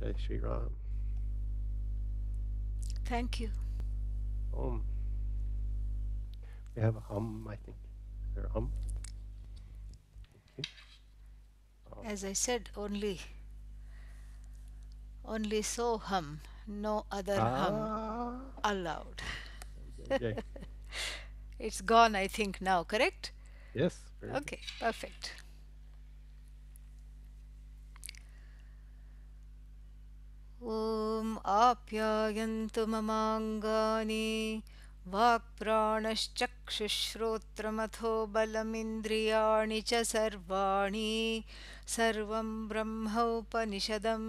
Jai Shri Ram. Thank you. Om. We have a hum, I think. Is there a hum? Okay. Um, As I said, only so hum, no other hum ah. allowed. Okay. It's gone, I think, now, correct? Yes, very good. Okay, perfect. ॐ आप्यायन्तु ममाङ्गानि वाक्प्राणश्चक्षुश्रोत्रमथो बलमिन्द्रियाणि च सर्वाणि सर्वं ब्रह्मोपनिषदं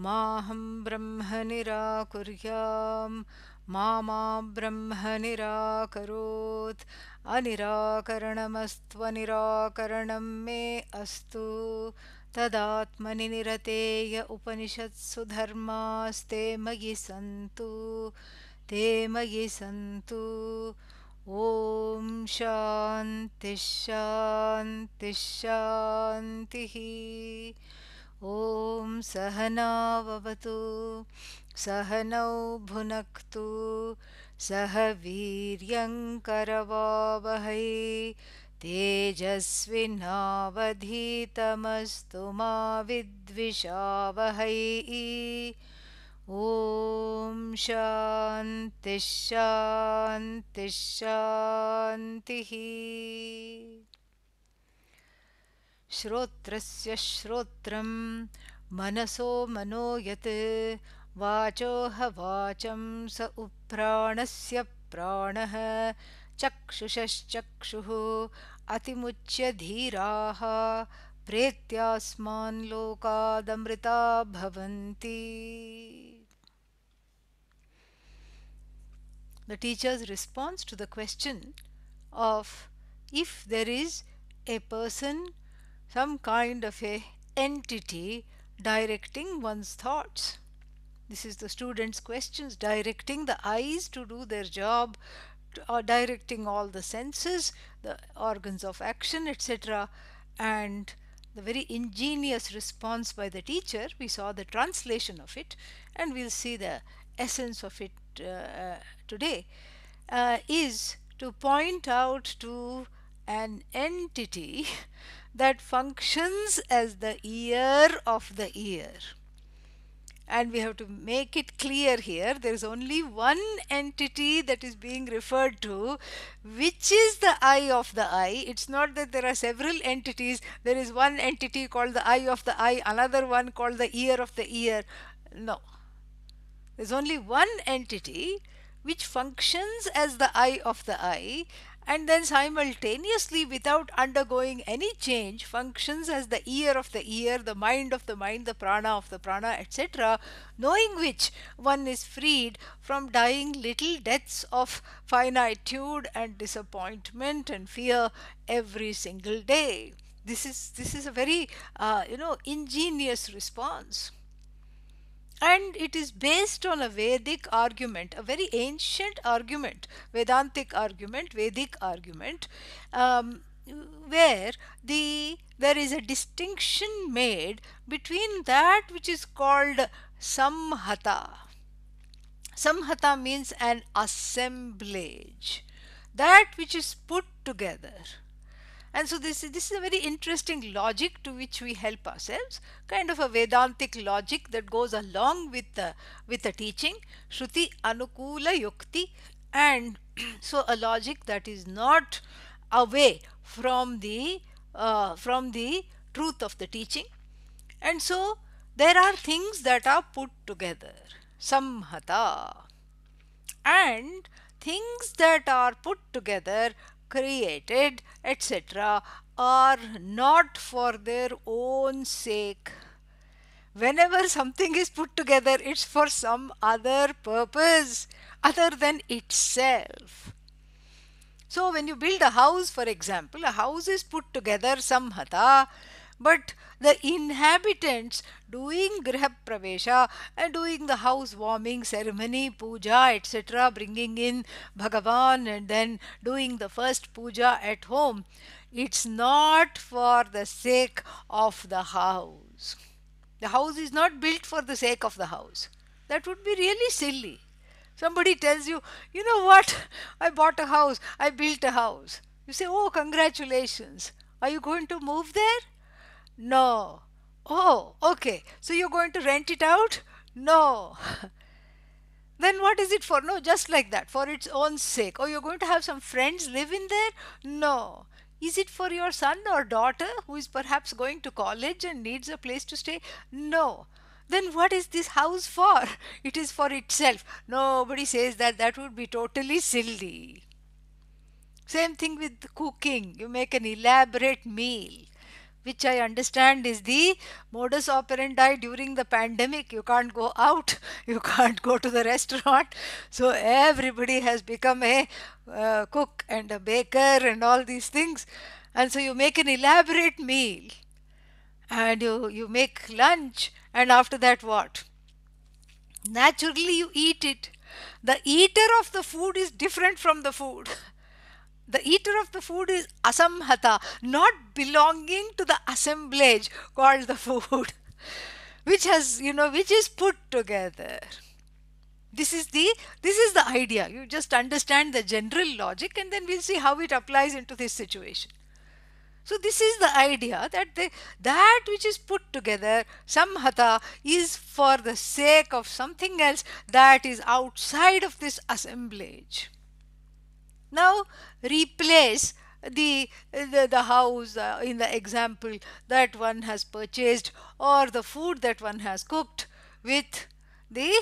माहं ब्रह्म निराकुर्याम् मा ब्रह्म निराकरोत् अनिराकरणमस्त्वनिराकरणं मे अस्तु तदात्मनि निरतेय उपनिषत्सु धर्मास्ते मयि सन्तु ते मयि सन्तु ॐ शान्ति शान्ति शान्तिः ॐ सहनाववतु सहनौ भुनक्तु सह वीर्यङ्करवावहै तेजस्विनावधीतमस्तु मा विद्विषावहै ॐ शान्ति शान्ति शान्तिः श्रोत्रस्य श्रोत्रं मनसो मनो यत् वाचोह वाचं स उप्राणस्य प्राणः चक्षुषश्चक्षुः अतिमुच्य धीराः प्रेत्यास्मान् लोकादमृता भवन्ति. The teacher's response to the question of if there is a person, some kind of a entity directing one's thoughts. This is the student's questions, directing the eyes to do their job, or directing all the senses, the organs of action, etc. And the very ingenious response by the teacher, we saw the translation of it, and we'll see the essence of it today, is to point out to an entity that functions as the ear of the ear. And we have to make it clear here, there is only one entity that is being referred to, which is the eye of the eye. It's not that there are several entities. There is one entity called the eye of the eye, another one called the ear of the ear. No, there's only one entity which functions as the eye of the eye, and then simultaneously, without undergoing any change, functions as the ear of the ear, the mind of the mind, the prana of the prana, etc., knowing which one is freed from dying little deaths of finitude and disappointment and fear every single day. This is a very ingenious response, and it is based on a Vedic argument, a very ancient argument, Vedantic argument, Vedic argument, where there is a distinction made between that which is called samhata. Samhata means an assemblage, that which is put together. And so this is a very interesting logic to which we help ourselves, kind of a Vedantic logic that goes along with the teaching, Shruti Anukula Yukti, and so a logic that is not away from the truth of the teaching. And so there are things that are put together, samhata, and things that are put together, created, etc., are not for their own sake. Whenever something is put together, it's for some other purpose other than itself. So when you build a house, for example, a house is put together samhata, but the inhabitants doing griha pravesha and doing the housewarming ceremony, puja, etc., bringing in Bhagavan and then doing the first puja at home, it's not for the sake of the house. The house is not built for the sake of the house. That would be really silly. Somebody tells you, you know what, I bought a house, I built a house. You say, oh, congratulations. Are you going to move there? No. Oh, okay. So you're going to rent it out? No. Then what is it for? No, just like that, for its own sake. Oh, you're going to have some friends live in there? No. Is it for your son or daughter who is perhaps going to college and needs a place to stay? No. Then what is this house for? It is for itself. Nobody says that. That would be totally silly. Same thing with cooking. You make an elaborate meal, which I understand is the modus operandi during the pandemic. You can't go out, you can't go to the restaurant. So everybody has become a cook and a baker and all these things. And so you make an elaborate meal and you make lunch, and after that what? Naturally you eat it. The eater of the food is different from the food. The eater of the food is asamhata, not belonging to the assemblage called the food, which has, which is put together. This is the idea. You just understand the general logic, and then we'll see how it applies into this situation. So this is the idea that that which is put together, samhata, is for the sake of something else that is outside of this assemblage. Now replace the house in the example that one has purchased, or the food that one has cooked, with the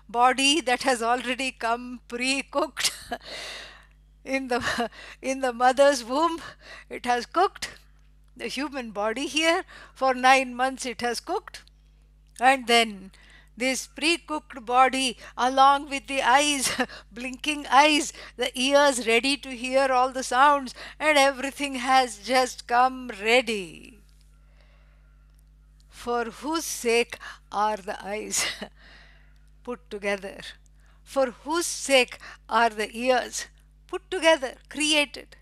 body that has already come pre-cooked in the mother's womb. It has cooked. The human body here for 9 months it has cooked, and then this pre-cooked body, along with the eyes, blinking eyes, the ears ready to hear all the sounds, and everything has just come ready. For whose sake are the eyes put together? For whose sake are the ears put together, created?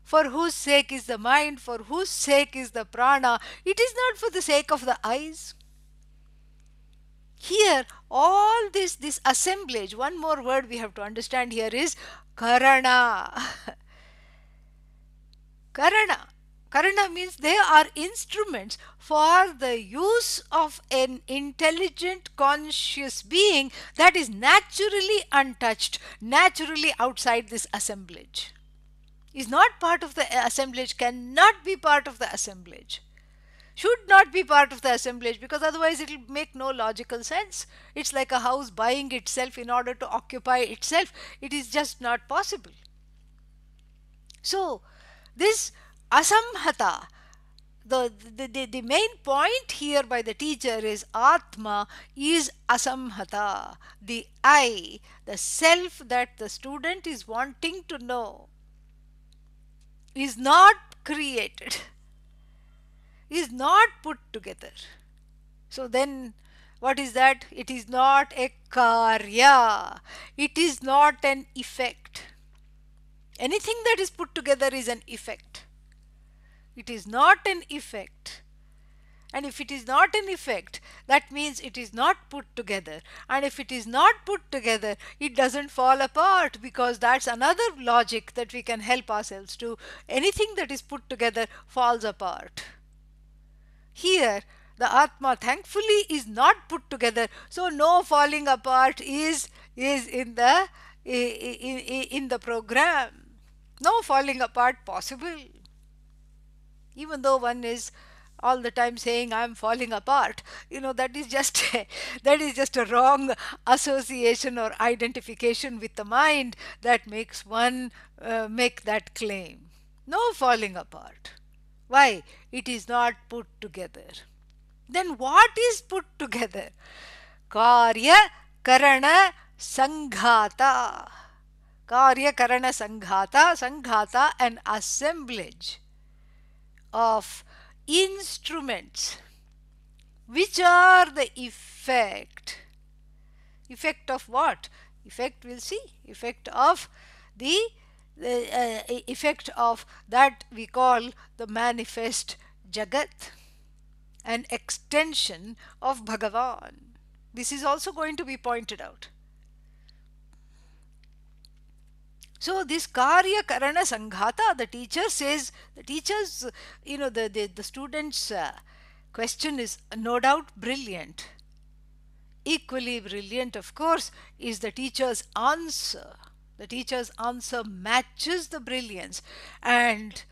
For whose sake is the mind? For whose sake is the prana? It is not for the sake of the eyes. Here, all this assemblage, one more word we have to understand here is karana. Karana. Karana means they are instruments for the use of an intelligent, conscious being that is naturally untouched, naturally outside this assemblage. Is not part of the assemblage, cannot be part of the assemblage. Should not be part of the assemblage, because otherwise it will make no logical sense. It's like a house buying itself in order to occupy itself. It is just not possible. So this asamhata, the main point here by the teacher is Atma is asamhata, the I, the self that the student is wanting to know, is not created, is not put together. So then what is that? It is not a karya. It is not an effect. Anything that is put together is an effect. It is not an effect. And if it is not an effect, that means it is not put together. And if it is not put together, it doesn't fall apart, because that's another logic that we can help ourselves to. Anything that is put together falls apart. Here, the Atma thankfully is not put together, so no falling apart is in the program. No falling apart possible. Even though one is all the time saying I am falling apart, that is just a wrong association or identification with the mind that makes one make that claim. No falling apart. Why? It is not put together. Then what is put together? Karya Karana Sanghata. Karya Karana Sanghata. Sanghata, an assemblage of instruments which are the effect. Effect of what? Effect, we'll see. Effect of the effect of that we call the manifest Jagat. an extension of Bhagavan. This is also going to be pointed out. So this Karya Karana Sanghata, the teacher says, the teacher's, the student's question is no doubt brilliant. Equally brilliant, of course, is the teacher's answer. The teacher's answer matches the brilliance and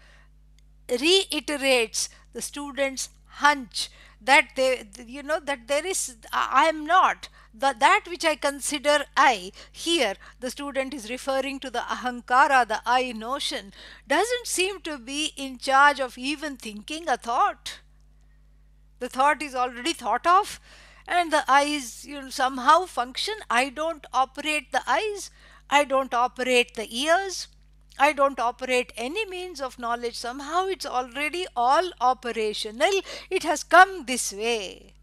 reiterates the student's hunch that that there is, I am not that which I consider I. Here the student is referring to the ahankara, the I notion, doesn't seem to be in charge of even thinking a thought. The thought is already thought of, and the eyes somehow function. I don't operate the eyes, I don't operate the ears, I don't operate any means of knowledge. Somehow it's already all operational. It has come this way.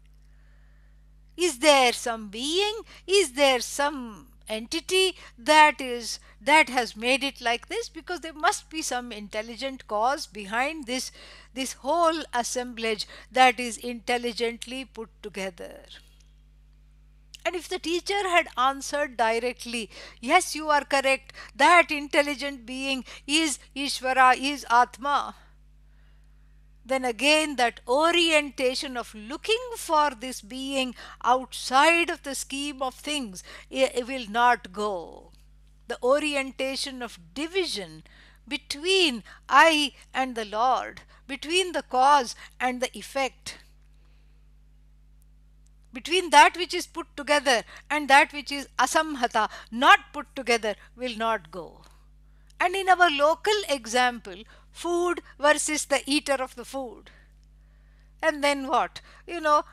Is there some being? Is there some entity that has made it like this? Because there must be some intelligent cause behind this whole assemblage that is intelligently put together. And if the teacher had answered directly, yes, you are correct, that intelligent being is Ishvara, is Atma, then again that orientation of looking for this being outside of the scheme of things, it will not go. The orientation of division between I and the Lord, between the cause and the effect, between that which is put together and that which is asamhata, not put together, will not go. And in our local example, food versus the eater of the food. And then what?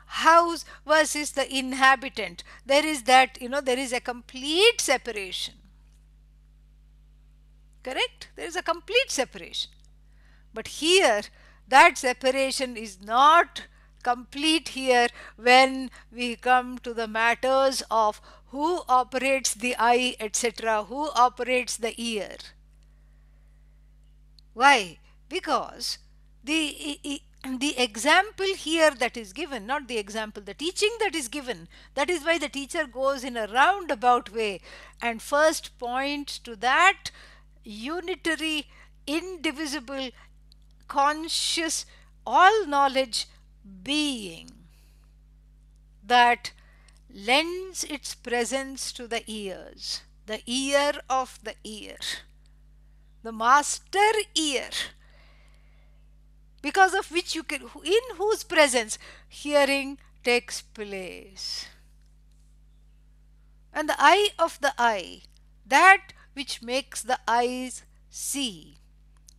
House versus the inhabitant. There is that, there is a complete separation. Correct? There is a complete separation. But here, that separation is not complete here when we come to the matters of who operates the eye, etc., who operates the ear. Why? Because the example here that is given, not the example, the teaching that is given, that is why the teacher goes in a roundabout way and first points to that unitary, indivisible, conscious, all knowledge being that lends its presence to the ears, the ear of the ear, the master ear, because of which you can, in whose presence hearing takes place. And the eye of the eye, that which makes the eyes see.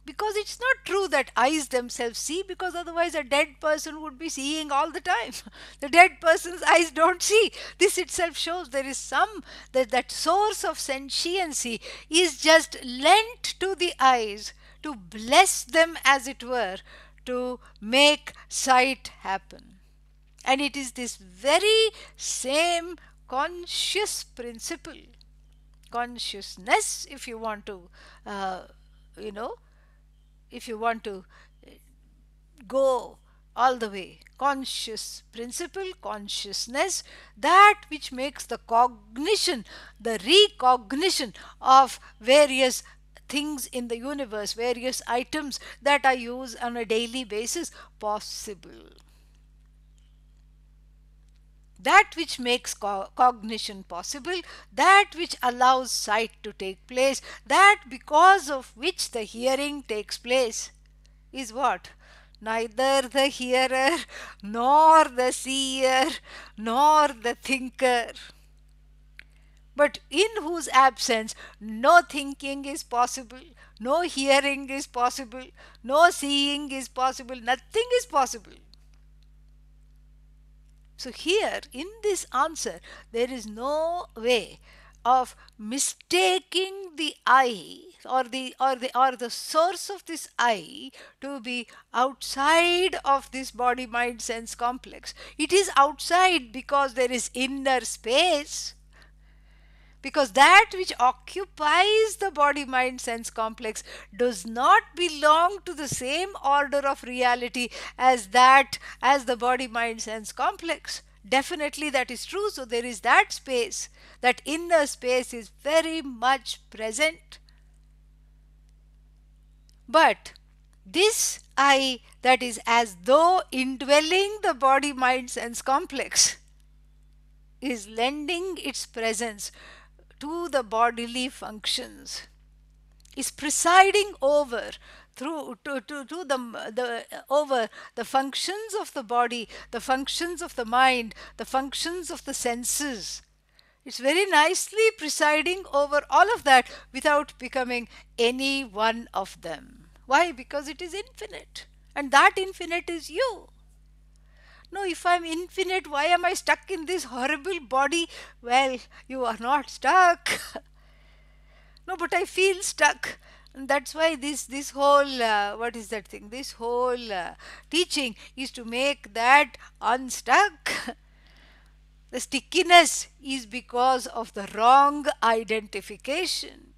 Because it's not true that eyes themselves see, because otherwise a dead person would be seeing all the time. The dead person's eyes don't see. This itself shows there is that source of sentiency is just lent to the eyes to bless them, as it were, to make sight happen. And it is this very same conscious principle, consciousness, if you want to, if you want to go all the way, conscious principle, consciousness, that which makes the cognition, the recognition of various things in the universe, various items that I use on a daily basis, possible. That which makes cognition possible, that which allows sight to take place, that because of which the hearing takes place, is what? Neither the hearer, nor the seer, nor the thinker, but in whose absence no thinking is possible, no hearing is possible, no seeing is possible, nothing is possible. So here in this answer, there is no way of mistaking the I or the source of this I to be outside of this body mind sense complex. It is outside because there is inner space, because that which occupies the body mind sense complex does not belong to the same order of reality as the body mind sense complex. Definitely that is true. So there is that space, that inner space is very much present. But this I that is as though indwelling the body mind sense complex is lending its presence to the bodily functions, is presiding over to over the functions of the body, the functions of the mind, the functions of the senses. It's very nicely presiding over all of that without becoming any one of them. Why? Because it is infinite, and that infinite is you. No, if I'm infinite, why am I stuck in this horrible body? Well, you are not stuck. No, but I feel stuck. And that's why this whole, what is that thing? This whole teaching is to make that unstuck. The stickiness is because of the wrong identification.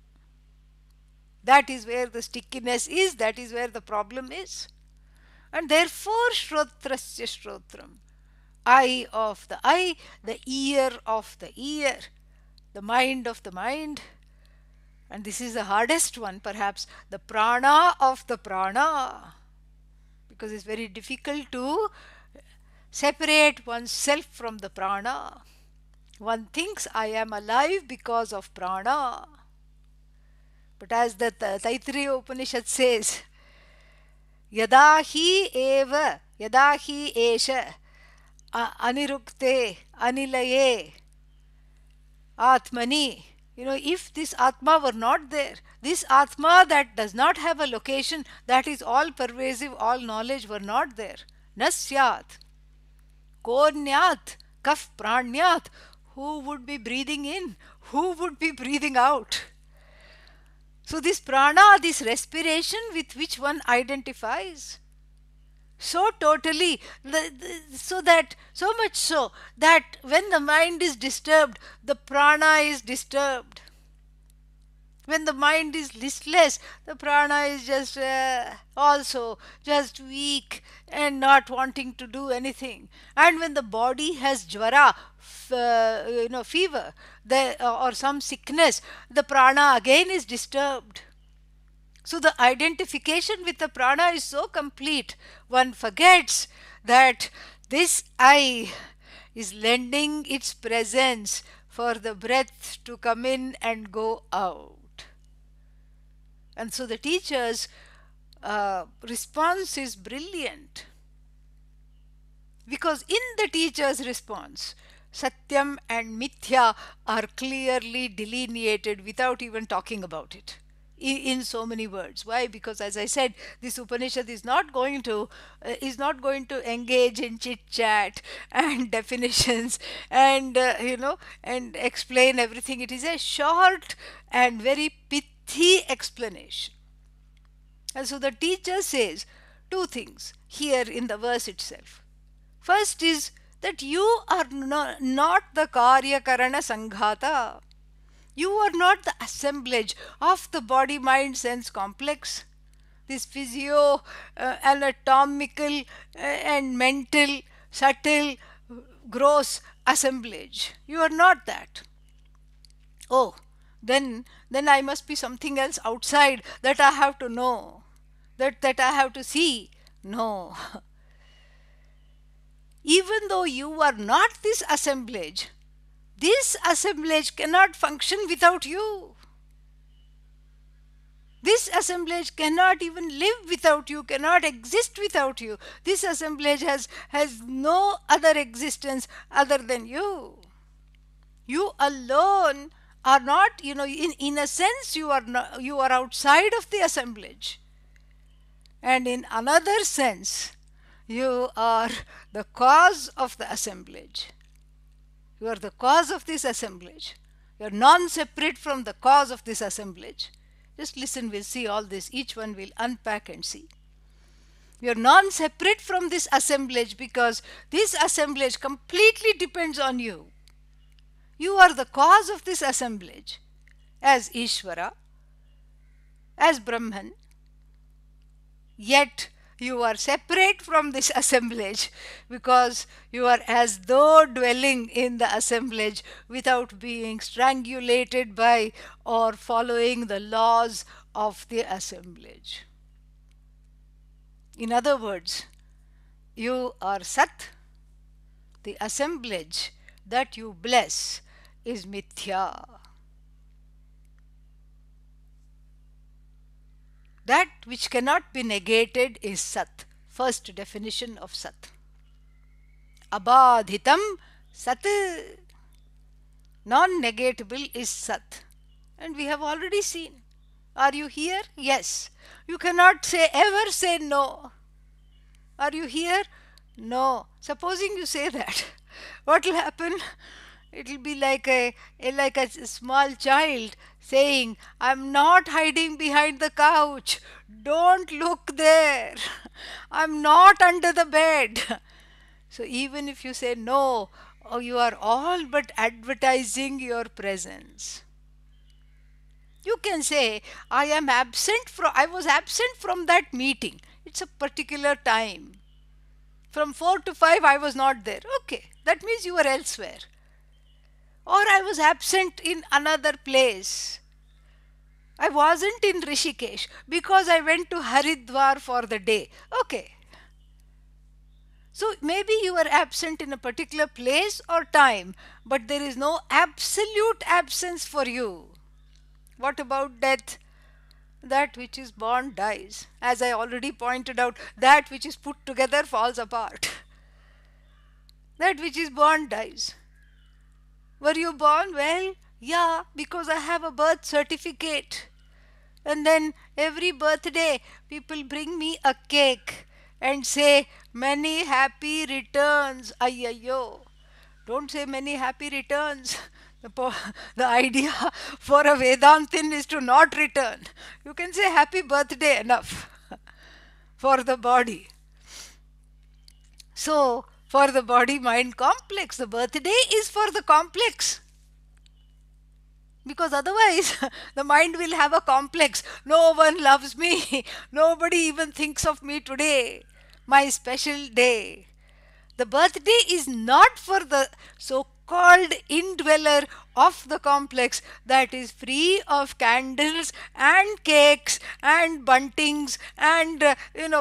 That is where the stickiness is, that is where the problem is. And therefore, Shrotrasya Shrotram, eye of the eye, the ear of the ear, the mind of the mind, and this is the hardest one perhaps, the prana of the prana, because it's very difficult to separate oneself from the prana. One thinks I am alive because of prana. But as the Taittiriya Upanishad says, Yada hi eva, yada hi esha, anirukte, anilaye, atmani. If this Atma were not there, this Atma that does not have a location, that is all pervasive, all knowledge, were not there. Nasyat, kornyat, kaf pranyat. Who would be breathing in? Who would be breathing out? So this prana, this respiration with which one identifies, so totally, so much so that when the mind is disturbed, the prana is disturbed. When the mind is listless, the prana is just also just weak and not wanting to do anything. And when the body has jvara, fever, or some sickness, the prana again is disturbed. So the identification with the prana is so complete, one forgets that this I is lending its presence for the breath to come in and go out. And so the teacher's response is brilliant, because in the teacher's response, Satyam and Mithya are clearly delineated without even talking about it in so many words. Why? Because as I said, this Upanishad is not going to engage in chit chat and definitions and and explain everything. It is a short and very pithy explanation. And so the teacher says two things here in the verse itself. First is that you are not the karya karana sanghata. You are not the assemblage of the body mind sense complex, this physio anatomical and mental subtle gross assemblage. You are not that. Oh, then I must be something else outside that I have to know, that I have to see. No. Even though you are not this assemblage cannot function without you. This assemblage cannot even live without you, cannot exist without you. This assemblage has no other existence other than you. You alone are not, in a sense you are outside of the assemblage. And in another sense, you are the cause of the assemblage. You are the cause of this assemblage. You are non-separate from the cause of this assemblage. Just listen, we'll see all this. Each one will unpack and see. You are non-separate from this assemblage because this assemblage completely depends on you. You are the cause of this assemblage as Ishvara, as Brahman, yet you are separate from this assemblage because you are as though dwelling in the assemblage without being strangulated by or following the laws of the assemblage. In other words, you are Sat, the assemblage that you bless is Mithya. That which cannot be negated is Sat. First definition of Sat. Abadhitam Sat. Non-negatable is Sat. And we have already seen. Are you here? Yes. You cannot ever say no. Are you here? No. Supposing you say that, what will happen? It will be like a small child saying, I'm not hiding behind the couch. Don't look there. I'm not under the bed. So even if you say no, you are all but advertising your presence. You can say, I was absent from that meeting. It's a particular time. From 4 to 5 I was not there. Okay, that means you were elsewhere. Or I was absent in another place. I wasn't in Rishikesh because I went to Haridwar for the day. Okay. So maybe you were absent in a particular place or time, but there is no absolute absence for you. What about death? That which is born dies. As I already pointed out, that which is put together falls apart. That which is born dies. Were you born? Well, yeah, because I have a birth certificate. And then every birthday, people bring me a cake and say, many happy returns. Ayyayo. Don't say many happy returns. The idea for a Vedantin is to not return. You can say happy birthday enough for the body. So, for the body-mind complex, the birthday is for the complex. Because otherwise, the mind will have a complex. No one loves me. Nobody even thinks of me today. My special day. The birthday is not for the so-called indweller of the complex that is free of candles and cakes and buntings and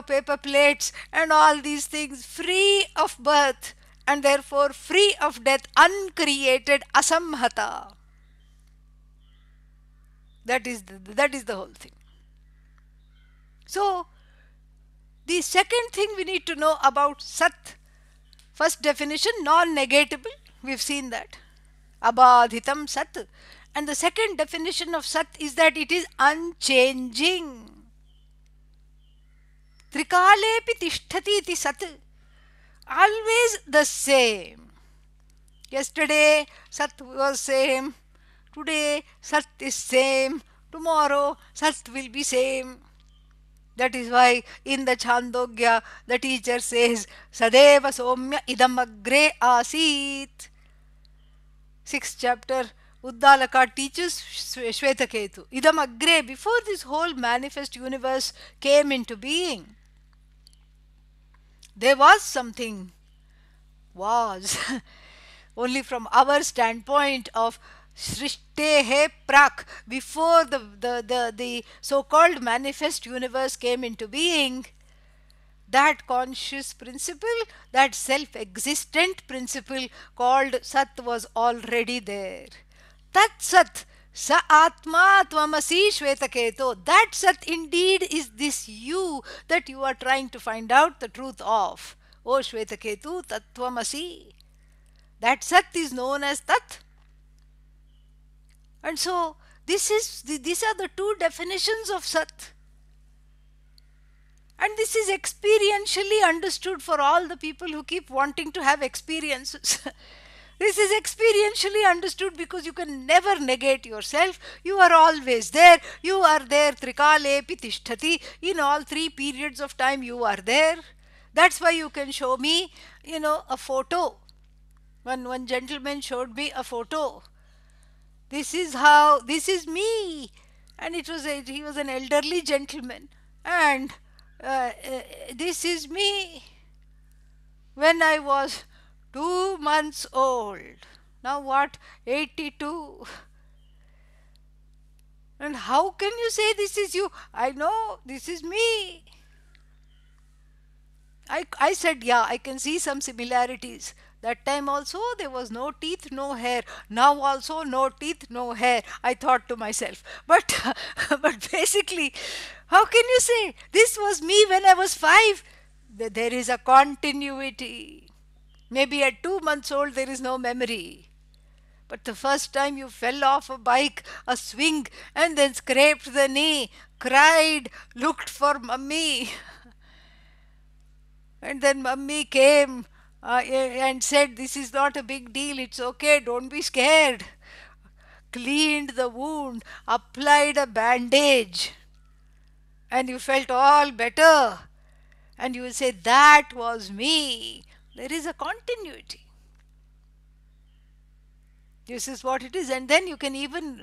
paper plates and all these things, free of birth and therefore free of death, uncreated, asamhata. That is the whole thing. So, the second thing we need to know about Sat. First definition, non-negatable. We've seen that. Abadhitam Sat. And the second definition of Sat is that it is unchanging. Trikalepi tishtati iti Sat. Always the same. Yesterday Sat was same. Today Sat is same. Tomorrow Sat will be same. That is why in the Chandogya the teacher says, Sadeva Somya idam agre asit. 6th chapter, Uddalaka teaches Shvetaketu. Idam agre, before this whole manifest universe came into being, there was something. Was. Only from our standpoint of Srishte Prak, before the so-called manifest universe came into being, that conscious principle, that self-existent principle called Sat was already there. Tat Sat, Sa Atma Tvamasi Shvetaketo. That Sat indeed is this you that you are trying to find out the truth of. O Shvetaketu, Tattvamasi. That Sat is known as Tat. And so, these are the two definitions of Sat. And this is experientially understood for all the people who keep wanting to have experiences. This is experientially understood because you can never negate yourself. You are always there. You are there. Trikalepi tishtati. In all 3 periods of time you are there. That's why you can show me, a photo One gentleman showed me a photo. This is how, this is me. And he was an elderly gentleman. And this is me when I was 2 months old. Now what? 82. And how can you say this is you? I know this is me. I said, yeah, I can see some similarities. That time also there was no teeth, no hair. Now also no teeth, no hair. I thought to myself. But but basically, how can you say this was me when I was 5? There is a continuity. Maybe at 2 months old there is no memory. But the first time you fell off a bike, a swing, and then scraped the knee, cried, looked for mummy, and then mummy came and said, this is not a big deal, it's okay, don't be scared. Cleaned the wound, applied a bandage, and you felt all better. And you will say, that was me. There is a continuity. This is what it is. And then you can even,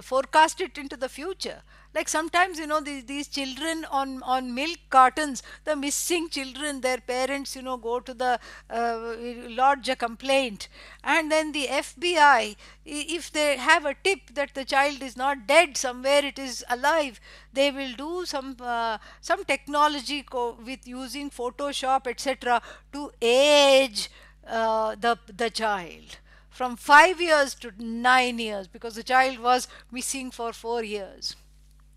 forecast it into the future. Like sometimes, these children on milk cartons, the missing children, their parents, go to the lodge a complaint. And then the FBI, if they have a tip that the child is not dead, somewhere it is alive, they will do some technology with using Photoshop, etc., to age the child from 5 years to 9 years, because the child was missing for 4 years.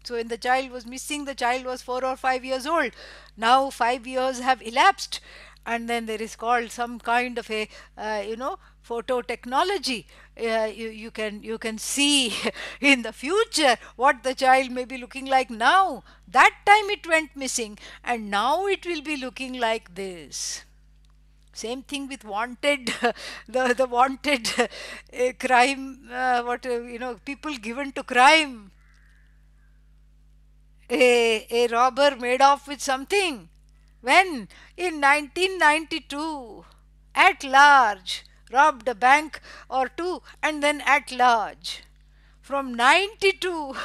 So when the child was missing, the child was 4 or 5 years old. Now 5 years have elapsed, and then there is called some kind of a photo technology. You can see in the future what the child may be looking like now. That time it went missing, and now it will be looking like this. Same thing with wanted, the wanted crime, people given to crime. A robber made off with something. When? In 1992, at large, robbed a bank or two, and then at large. From 92 to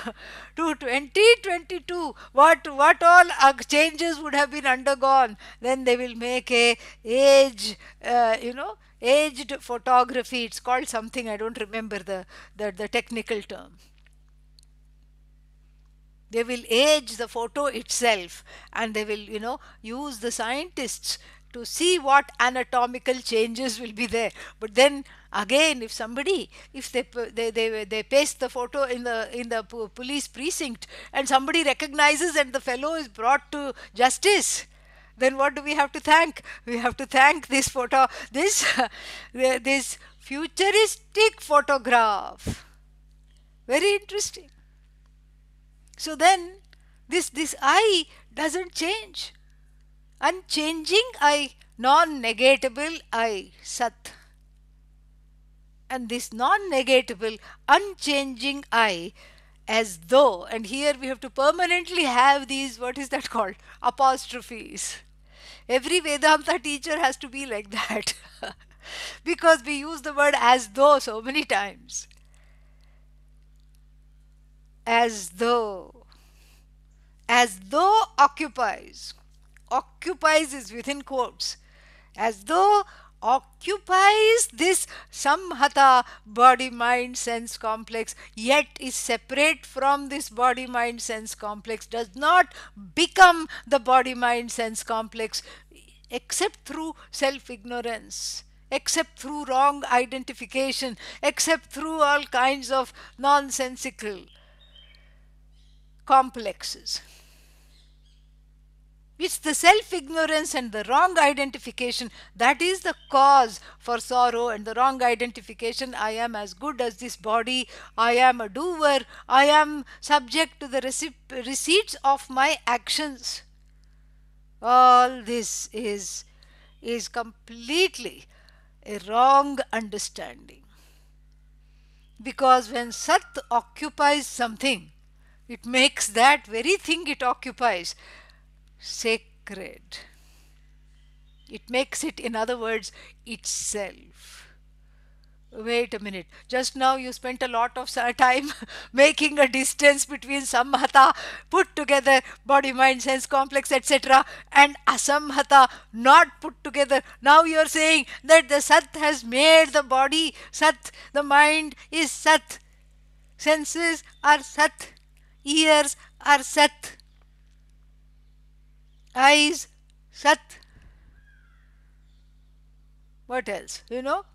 2022, what all changes would have been undergone. Then they will make a aged photography. It's called something, I don't remember the technical term. They will age the photo itself, and they will use the scientists to see what anatomical changes will be there. But then again, if they paste the photo in the police precinct, and somebody recognizes and the fellow is brought to justice, then what do we have to thank? We have to thank this this futuristic photograph. Very interesting. So then this I doesn't change. Unchanging I, non-negatable I, Sat. And this non-negatable, unchanging I, as though, and here we have to permanently have these, what is that called? Apostrophes. Every Vedanta teacher has to be like that. Because we use the word as though so many times. As though occupies. Occupies is within quotes. As though occupies this samhata body mind sense complex, yet is separate from this body mind sense complex, does not become the body mind sense complex except through self ignorance, except through wrong identification, except through all kinds of nonsensical complexes. It's the self-ignorance and the wrong identification that is the cause for sorrow, and the wrong identification, I am as good as this body, I am a doer, I am subject to the receipts of my actions. All this is completely a wrong understanding. Because when Sat occupies something, it makes that very thing it occupies sacred. It makes it, in other words, itself. Wait a minute. Just now you spent a lot of time making a distance between samhata, put together, body, mind, sense complex, etc., and asamhata, not put together. Now you are saying that the Sat has made the body Sat, the mind is Sat, senses are Sat, ears are Sat, eyes Sat. What else?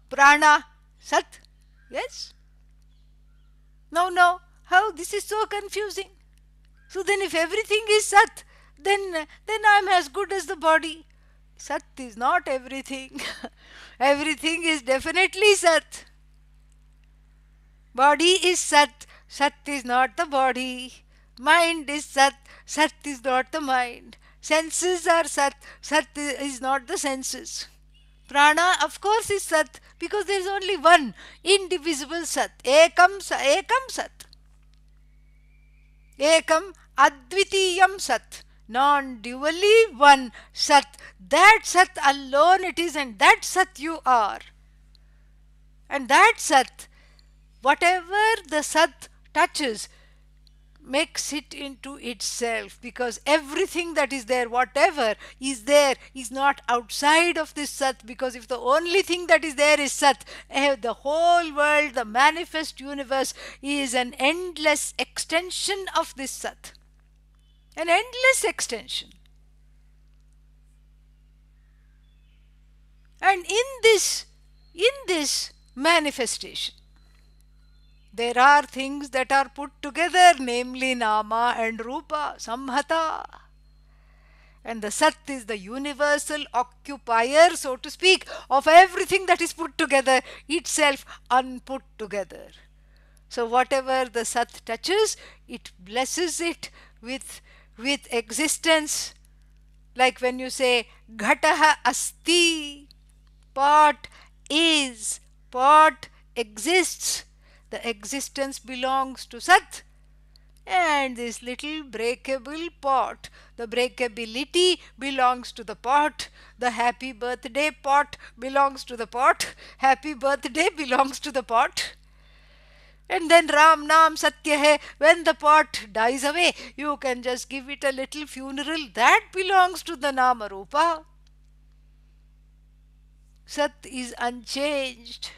Prana Sat. Yes? No, no. How? This is so confusing. So then if everything is Sat, then I am as good as the body. Sat is not everything. Everything is definitely Sat. Body is Sat. Sat is not the body. Mind is Sat. Sat is not the mind. Senses are Sat. Sat is not the senses. Prana, of course, is Sat because there is only one indivisible Sat. Ekam Sat. Ekam Advitiyam Sat. Non-dually one Sat. That Sat alone it is, and that Sat you are. And that Sat, whatever the Sat touches, makes it into itself, because everything that is there, whatever is there, is not outside of this Sat, because if the only thing that is there is Sat, the whole world, the manifest universe, is an endless extension of this Sat. An endless extension. And in this manifestation, there are things that are put together, namely Nama and Rupa, Samhata. And the Sat is the universal occupier, so to speak, of everything that is put together, itself unput together. So whatever the Sat touches, it blesses it with existence. Like when you say, Ghataha asti, pot is, pot exists. The existence belongs to Sat, and this little breakable pot, the breakability belongs to the pot. The happy birthday pot belongs to the pot. Happy birthday belongs to the pot. And then Ram Naam Satya Hai, when the pot dies away, you can just give it a little funeral. That belongs to the Nama Rupa. Sat is unchanged.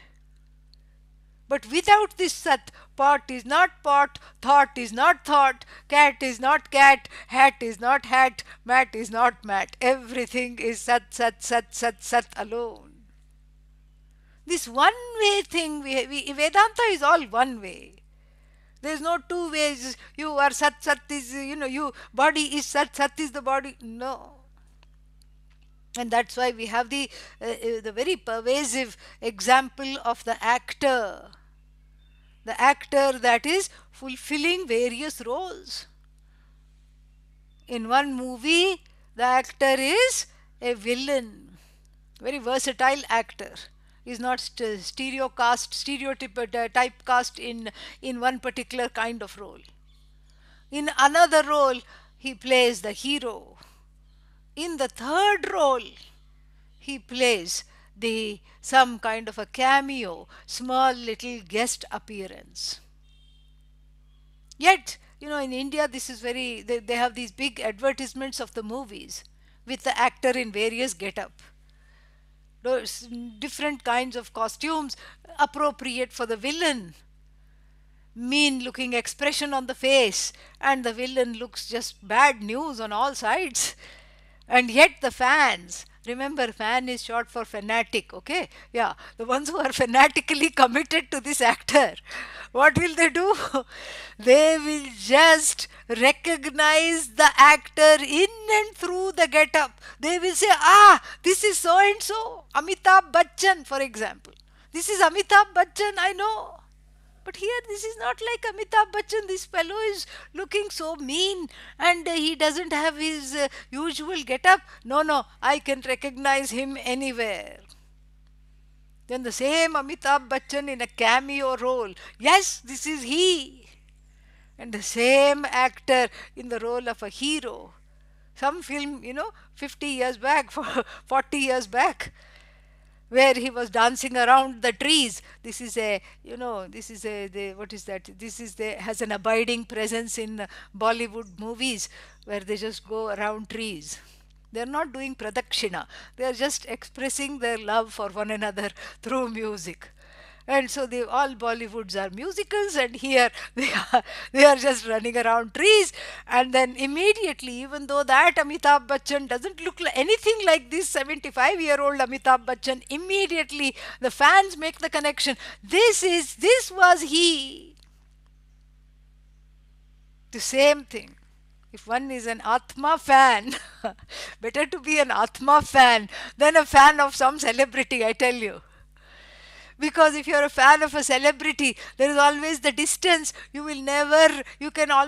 But without this Sat, pot is not pot, thought is not thought, cat is not cat, hat is not hat, mat is not mat. Everything is Sat, Sat, Sat, Sat, Sat alone. This one way thing, Vedanta is all one way. There is no two ways. You are Sat, Sat is, you, body is Sat, Sat is the body. No. And that's why we have the very pervasive example of the actor. The actor that is fulfilling various roles. In one movie, the actor is a villain, very versatile actor. Is not typecast in one particular kind of role. In another role, he plays the hero. In the third role, he plays some kind of a cameo, small little guest appearance. Yet, in India, this is they have these big advertisements of the movies with the actor in various get-up. Those different kinds of costumes appropriate for the villain. Mean looking expression on the face, and the villain looks just bad news on all sides. And yet the fans, remember, fan is short for fanatic, okay? Yeah, the ones who are fanatically committed to this actor, what will they do? They will just recognize the actor in and through the get-up. They will say, this is so-and-so, Amitabh Bachchan, for example. This is Amitabh Bachchan, I know. But here this is not like Amitabh Bachchan. This fellow is looking so mean, and he doesn't have his usual get-up. No, I can recognize him anywhere. Then the same Amitabh Bachchan in a cameo role. Yes, this is he. And the same actor in the role of a hero. Some film, 50 years back, 40 years back, where he was dancing around the trees. This is a, this is what is that? This is has an abiding presence in Bollywood movies where they just go around trees. They're not doing pradakshina. They're just expressing their love for one another through music. And so they all Bollywoods are musicals, and here they are just running around trees. And then immediately, even though that Amitabh Bachchan doesn't look like anything like this 75-year-old Amitabh Bachchan, immediately the fans make the connection. This was he. The same thing. If one is an Atma fan, better to be an Atma fan than a fan of some celebrity, I tell you. Because if you're a fan of a celebrity, there is always the distance. You can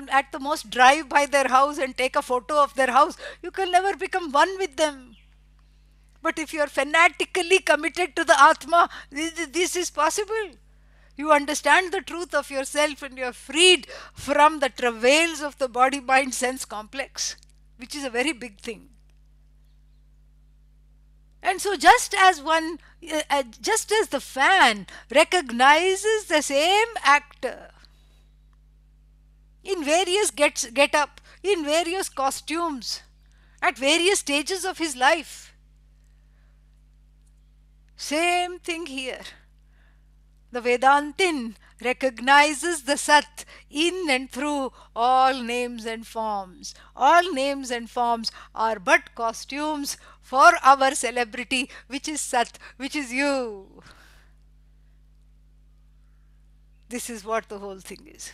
at the most drive by their house and take a photo of their house. You can never become one with them. But if you're fanatically committed to the Atma, this is possible. You understand the truth of yourself and you're freed from the travails of the body, mind, sense complex, which is a very big thing. And so just as the fan recognizes the same actor in various get up, in various costumes, at various stages of his life, same thing here. The Vedantin recognizes the Sat in and through all names and forms. All names and forms are but costumes for our celebrity, which is Sat, which is you. This is what the whole thing is.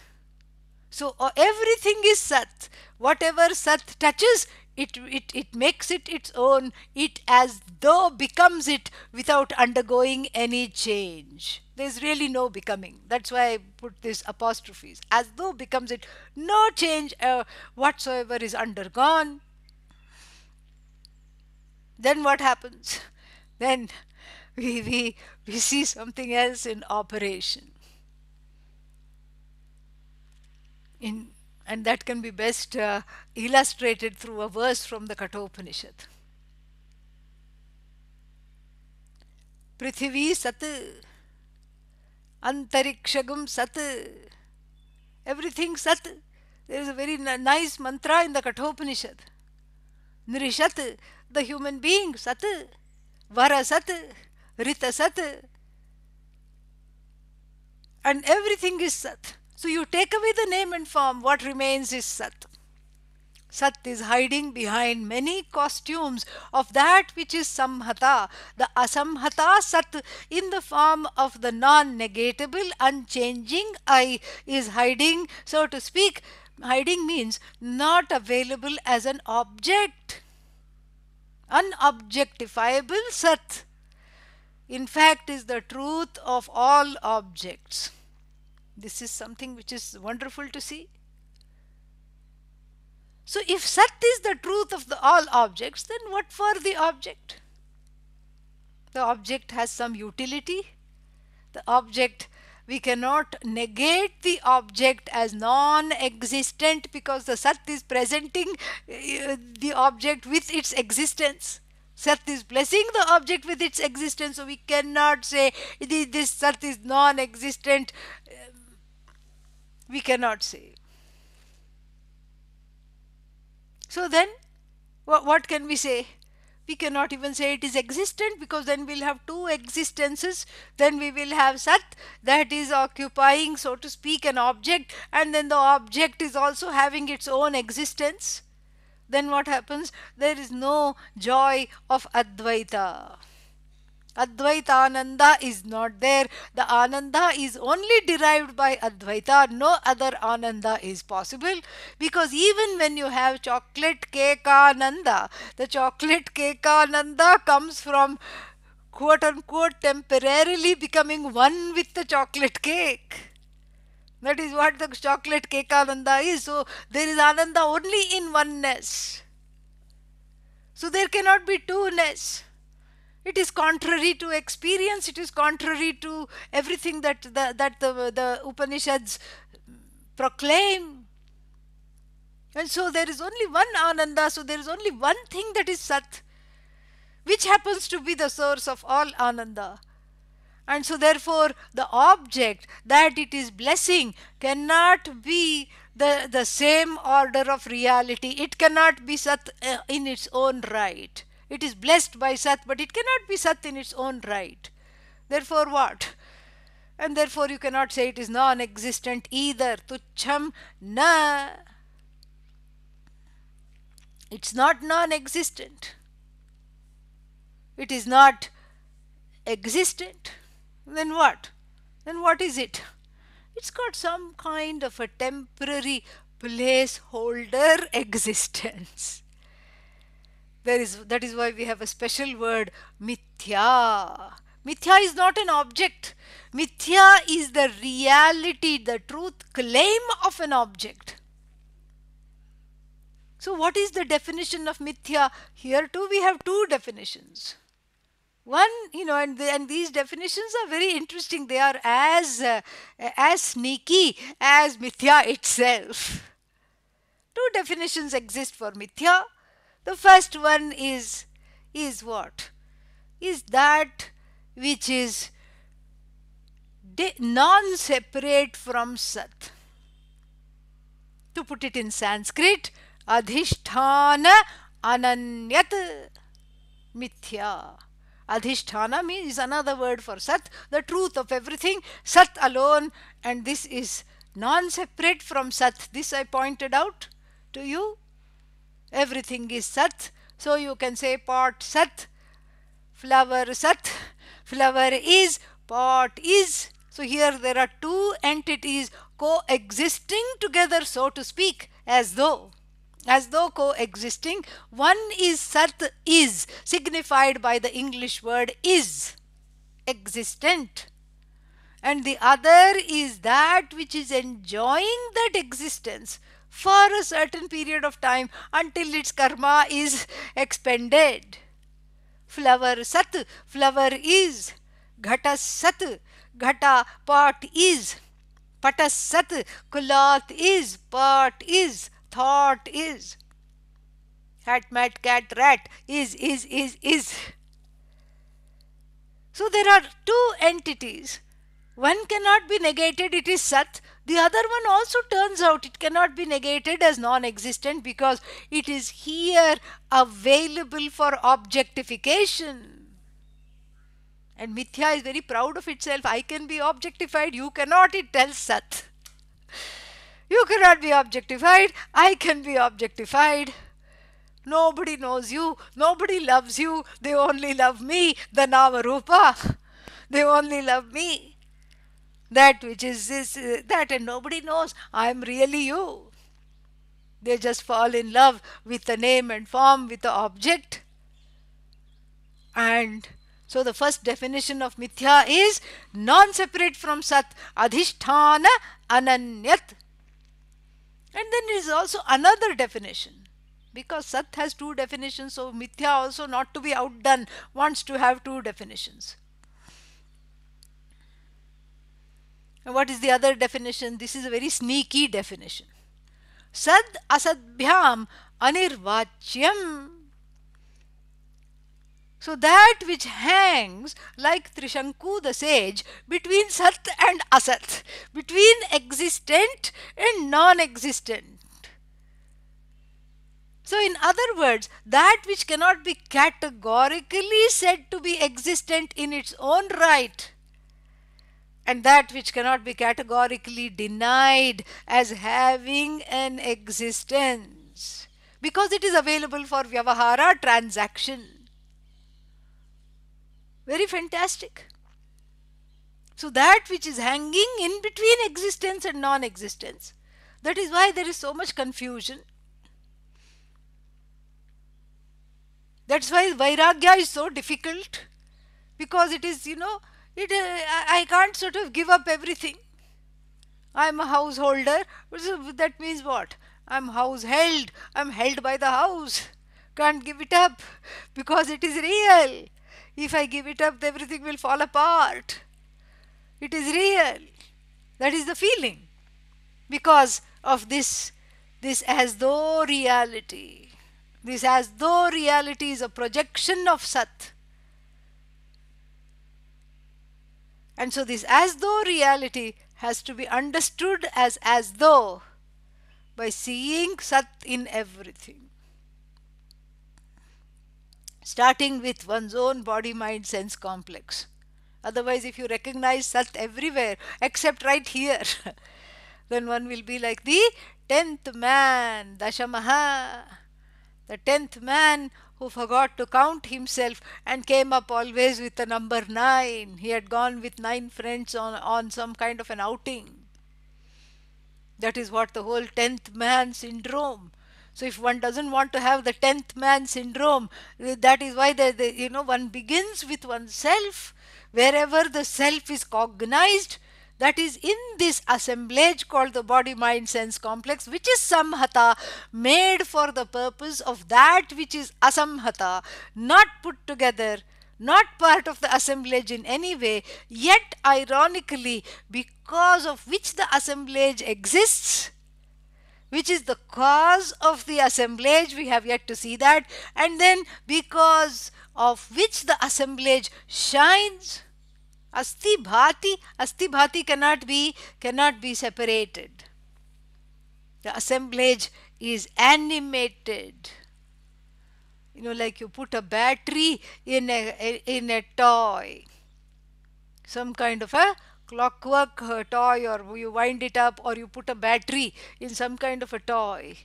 So everything is Sat. Whatever Sat touches, it makes it its own. It as though becomes it without undergoing any change. There's really no becoming. That's why I put this apostrophes. As though becomes it. No change whatsoever is undergone. Then what happens? Then we see something else in operation. And that can be best illustrated through a verse from the Kathopanishad. Prithvi Sat, Antarikshagam Sat, everything Sat. There is a very nice mantra in the Kathopanishad. Nrishat, the human being, Sat, Vara Sat, Rita Sat, and everything is Sat. So you take away the name and form, what remains is Sat. Sat is hiding behind many costumes of that which is Samhata. The Asamhata Sat in the form of the non-negatable, unchanging I is hiding, so to speak. Hiding means not available as an object. Unobjectifiable Sat, in fact, is the truth of all objects. This is something which is wonderful to see. So if Sat is the truth of all objects, then what for the object? The object has some utility. The object, we cannot negate the object as non-existent because the Sat is presenting the object with its existence. Sat is blessing the object with its existence, so we cannot say this Sat is non-existent. We cannot say. So then, what can we say? We cannot even say it is existent, because then we'll have two existences. Then we will have Sat, that is occupying, so to speak, an object, and then the object is also having its own existence. Then what happens? There is no joy of Advaita. Advaita Ananda is not there. The Ananda is only derived by Advaita. No other Ananda is possible, because even when you have chocolate cake Ananda, the chocolate cake Ananda comes from quote unquote temporarily becoming one with the chocolate cake. That is what the chocolate cake Ananda is. So there is Ananda only in oneness. So there cannot be two-ness. It is contrary to experience. It is contrary to everything that the Upanishads proclaim. And so there is only one Ananda, so there is only one thing that is Sat, which happens to be the source of all Ananda. And so therefore the object that it is blessing cannot be the same order of reality. It cannot be Sat in its own right. It is blessed by Sat, but it cannot be Sat in its own right. Therefore what? And therefore you cannot say it is non-existent either. Tucham na. It's not non-existent. It is not existent. Then what? Then what is it? It's got some kind of a temporary placeholder existence. That is why we have a special word, mithya. Mithya is not an object. Mithya is the reality, the truth claim of an object. So what is the definition of mithya? Here too we have two definitions. One, and these definitions are very interesting. They are as sneaky as mithya itself. Two definitions exist for mithya. The first one is what? Is that which is non-separate from Sat. To put it in Sanskrit, adhishthana ananyat mithya. Adhishthana means another word for Sat, the truth of everything, Sat alone, and this is non-separate from Sat. This I pointed out to you. Everything is Sat, so you can say pot Sat, flower Sat, flower is, pot is. So here there are two entities coexisting together, so to speak, as though coexisting. One is Sat, is, signified by the English word is, existent. And the other is that which is enjoying that existence for a certain period of time until its karma is expended. Flower Sat, flower is. Ghata Sat, ghata, pot is. Pata Sat, cloth is, pot is, thought is. Hat, mat, cat, rat is. So there are two entities. One cannot be negated, it is Sat. The other one also turns out it cannot be negated as non-existent because it is here available for objectification. And mithya is very proud of itself. I can be objectified, you cannot, it tells Sat. You cannot be objectified, I can be objectified. Nobody knows you, nobody loves you, they only love me, the Navarupa. They only love me. That which is this, that, and nobody knows I am really you. They just fall in love with the name and form, with the object. And so the first definition of mithya is non-separate from Sat, adhishthana ananyat. And then there is also another definition. Because Sat has two definitions, so mithya also, not to be outdone, wants to have two definitions. And what is the other definition? This is a very sneaky definition. Sad asadbhyam anirvachyam. So that which hangs like Trishanku the sage between Sat and Asat, between existent and non-existent. So in other words, that which cannot be categorically said to be existent in its own right, and that which cannot be categorically denied as having an existence, because it is available for vyavahara, transaction. Very fantastic. So that which is hanging in between existence and non-existence, that is why there is so much confusion. That's why Vairagya is so difficult, because it is, I can't sort of give up everything. I'm a householder. So that means what? I'm house held. I'm held by the house. Can't give it up because it is real. If I give it up, everything will fall apart. It is real. That is the feeling. Because of this this as though reality. This as though reality is a projection of Sat. And so this as though reality has to be understood as though by seeing Sat in everything. Starting with one's own body, mind, sense complex. Otherwise, if you recognize Sat everywhere except right here, then one will be like the 10th man, Dashamaha, the 10th man who forgot to count himself and came up always with the number 9. He had gone with 9 friends on some kind of an outing. That is what the whole 10th man syndrome. So if one doesn't want to have the 10th man syndrome, that is why one begins with oneself. Wherever the self is cognized, that is in this assemblage called the body, mind, sense complex, which is samhata, made for the purpose of that which is asamhata, not put together, not part of the assemblage in any way, yet ironically, because of which the assemblage exists, which is the cause of the assemblage, we have yet to see that, and then because of which the assemblage shines. Asti bhati cannot be separated. The assemblage is animated. Like you put a battery in a toy, some kind of a clockwork toy, or you wind it up, or you put a battery in some kind of a toy.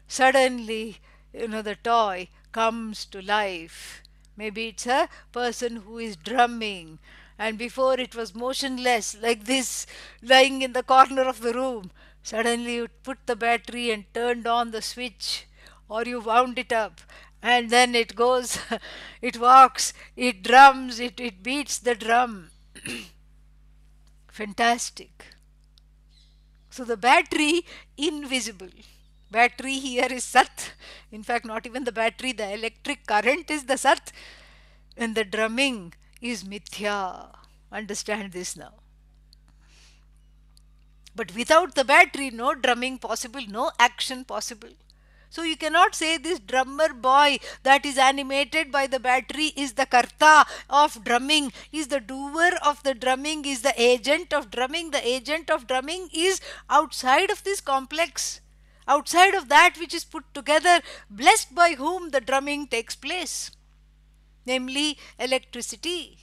Suddenly, the toy comes to life. Maybe it's a person who is drumming, and before it was motionless like this, lying in the corner of the room. Suddenly you put the battery and turned on the switch, or you wound it up, and then it goes, it walks, it drums, it beats the drum. Fantastic. So the battery, invisible. Battery here is Sat. In fact, not even the battery, the electric current is the Sat. And the drumming is Mithya. Understand this now. But without the battery, no drumming possible, no action possible. So you cannot say this drummer boy that is animated by the battery is the karta of drumming, is the doer of the drumming, is the agent of drumming. The agent of drumming is outside of this complex, outside of that which is put together, blessed by whom the drumming takes place, namely electricity.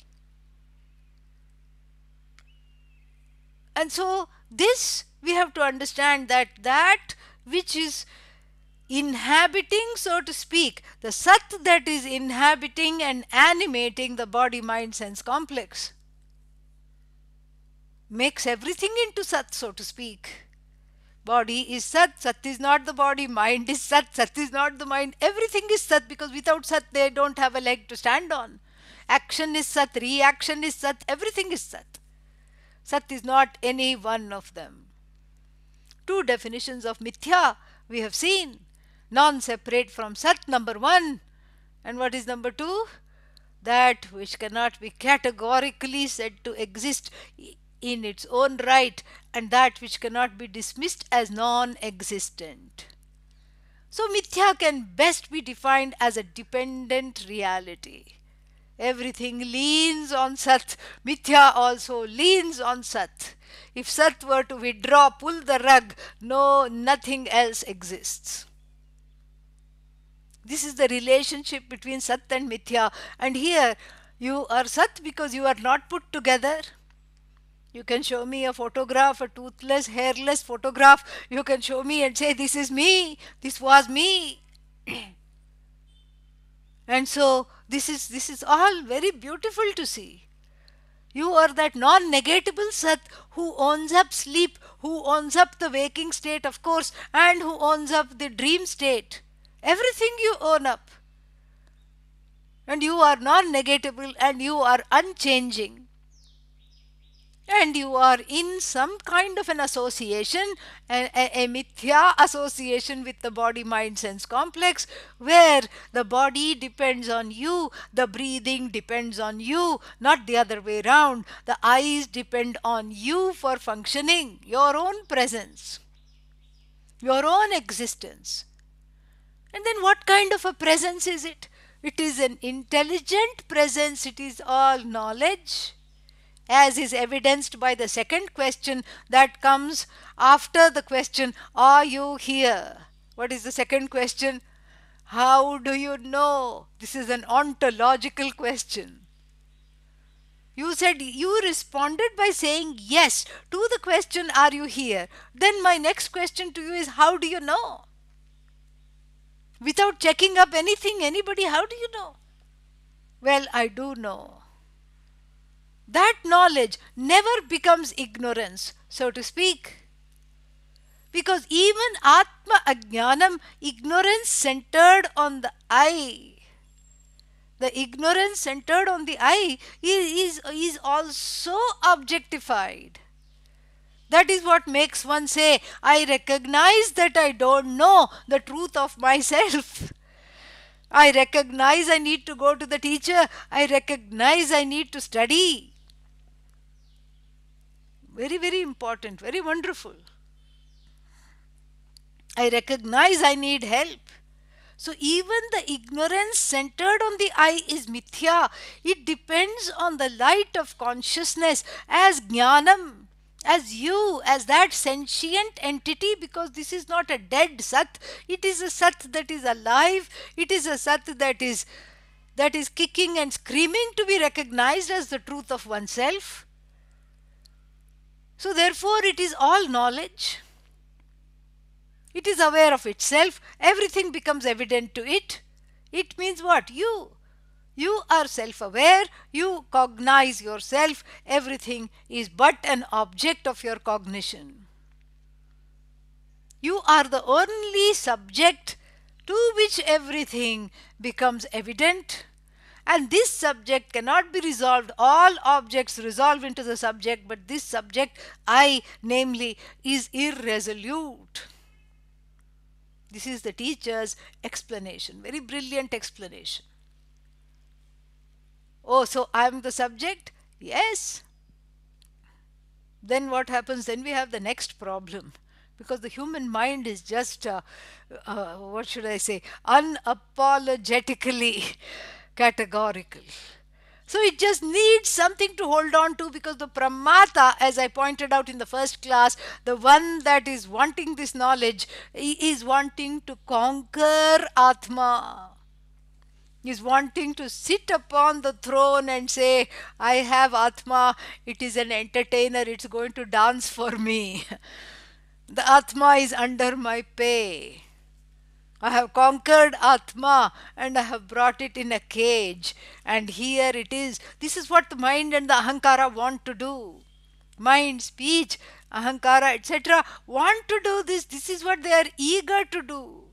And so this we have to understand, that which is inhabiting, so to speak, the Sat that is inhabiting and animating the body, mind, sense complex, makes everything into Sat, so to speak. Body is Sat, Sat is not the body, mind is Sat, Sat is not the mind. Everything is Sat, because without Sat they don't have a leg to stand on. Action is Sat, reaction is Sat, everything is Sat. Sat is not any one of them. Two definitions of Mithya we have seen. Non-separate from Sat, number 1. And what is number 2? That which cannot be categorically said to exist in its own right, and that which cannot be dismissed as non-existent. So Mithya can best be defined as a dependent reality. Everything leans on Sat. Mithya also leans on Sat. If Sat were to withdraw, pull the rug, nothing else exists. This is the relationship between Sat and Mithya. And here, you are Sat because you are not put together. You can show me a photograph, a toothless, hairless photograph. You can show me and say, this is me, this was me. And so, this is all very beautiful to see. You are that non-negatable Sat who owns up sleep, who owns up the waking state, of course, and who owns up the dream state. Everything you own up. And you are non-negatable and you are unchanging. And you are in some kind of an association, a mithya association with the body, mind, sense complex, where the body depends on you, the breathing depends on you, not the other way around. The eyes depend on you for functioning, your own presence. your own existence. And then what kind of a presence is it? It is an intelligent presence, it is all knowledge, as is evidenced by the second question that comes after the question, are you here? What is the second question? How do you know? This is an ontological question. You responded by saying yes to the question, are you here? Then my next question to you is, how do you know? Without checking up anything, anybody, how do you know? Well, I do know. That knowledge never becomes ignorance, so to speak. Because even Atma Ajnanam, ignorance centered on the I, the ignorance centered on the I is also objectified. That is what makes one say, I recognize that I don't know the truth of myself. I recognize I need to go to the teacher. I recognize I need to study. Very, very important, very wonderful. I recognize I need help. So even the ignorance centered on the I is mithya. It depends on the light of consciousness as jnanam, as you, as that sentient entity, because this is not a dead sat. It is a sat that is alive. It is a sat that is kicking and screaming to be recognized as the truth of oneself. So therefore it is all knowledge. It is aware of itself. Everything becomes evident to it. It means what? You. You are self-aware. You cognize yourself. Everything is but an object of your cognition. You are the only subject to which everything becomes evident. And this subject cannot be resolved. All objects resolve into the subject, but this subject, I, namely, is irresolute. This is the teacher's explanation, very brilliant explanation. Oh, so I am the subject? Yes. Then what happens? Then we have the next problem. Because the human mind is just, what should I say, unapologetically categorical. So it just needs something to hold on to, because the pramata, as I pointed out in the first class, the one that is wanting this knowledge, is wanting to conquer Atma. Is wanting to sit upon the throne and say, I have Atma, it is an entertainer, it's going to dance for me. The Atma is under my pay. I have conquered Atma and I have brought it in a cage, and here it is. This is what the mind and the Ahankara want to do. Mind, speech, Ahankara, etc. want to do this. This is what they are eager to do.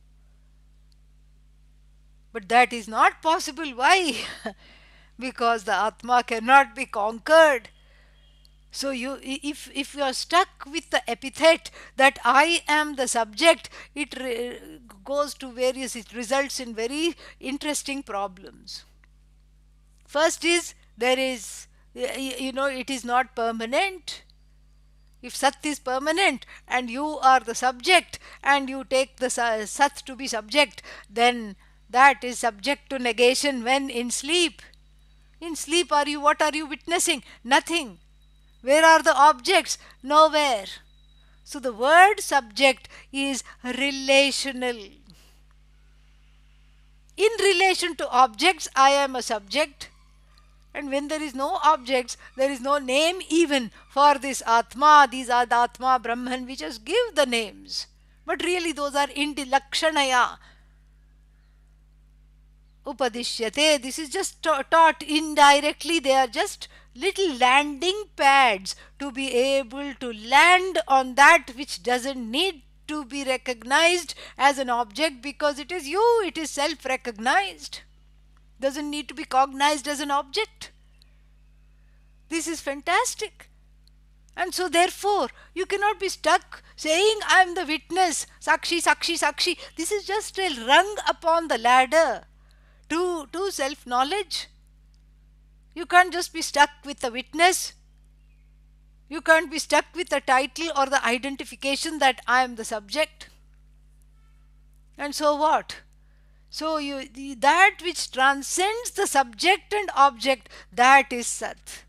But that is not possible. Why? Because the Atma cannot be conquered. So if you are stuck with the epithet that I am the subject, it results in very interesting problems. First is, it is not permanent. If Sat is permanent and you are the subject and you take the Sat to be subject, then that is subject to negation when in sleep. In sleep, what are you witnessing? Nothing. Where are the objects? Nowhere. So the word subject is relational. In relation to objects, I am a subject. And when there is no objects, there is no name even for this Atma. These are the Atma, Brahman. We just give the names. But really those are lakshanaya. Upadishyate. This is just taught indirectly. They are just little landing pads to be able to land on that which doesn't need to be recognized as an object, because it is you, it is self-recognized. Doesn't need to be cognized as an object. This is fantastic. And so therefore, you cannot be stuck saying, I am the witness, Sakshi, Sakshi, Sakshi. This is just a rung upon the ladder to self-knowledge. You can't just be stuck with the witness. You can't be stuck with the title or the identification that I am the subject. And so what? So that which transcends the subject and object, that is Sat.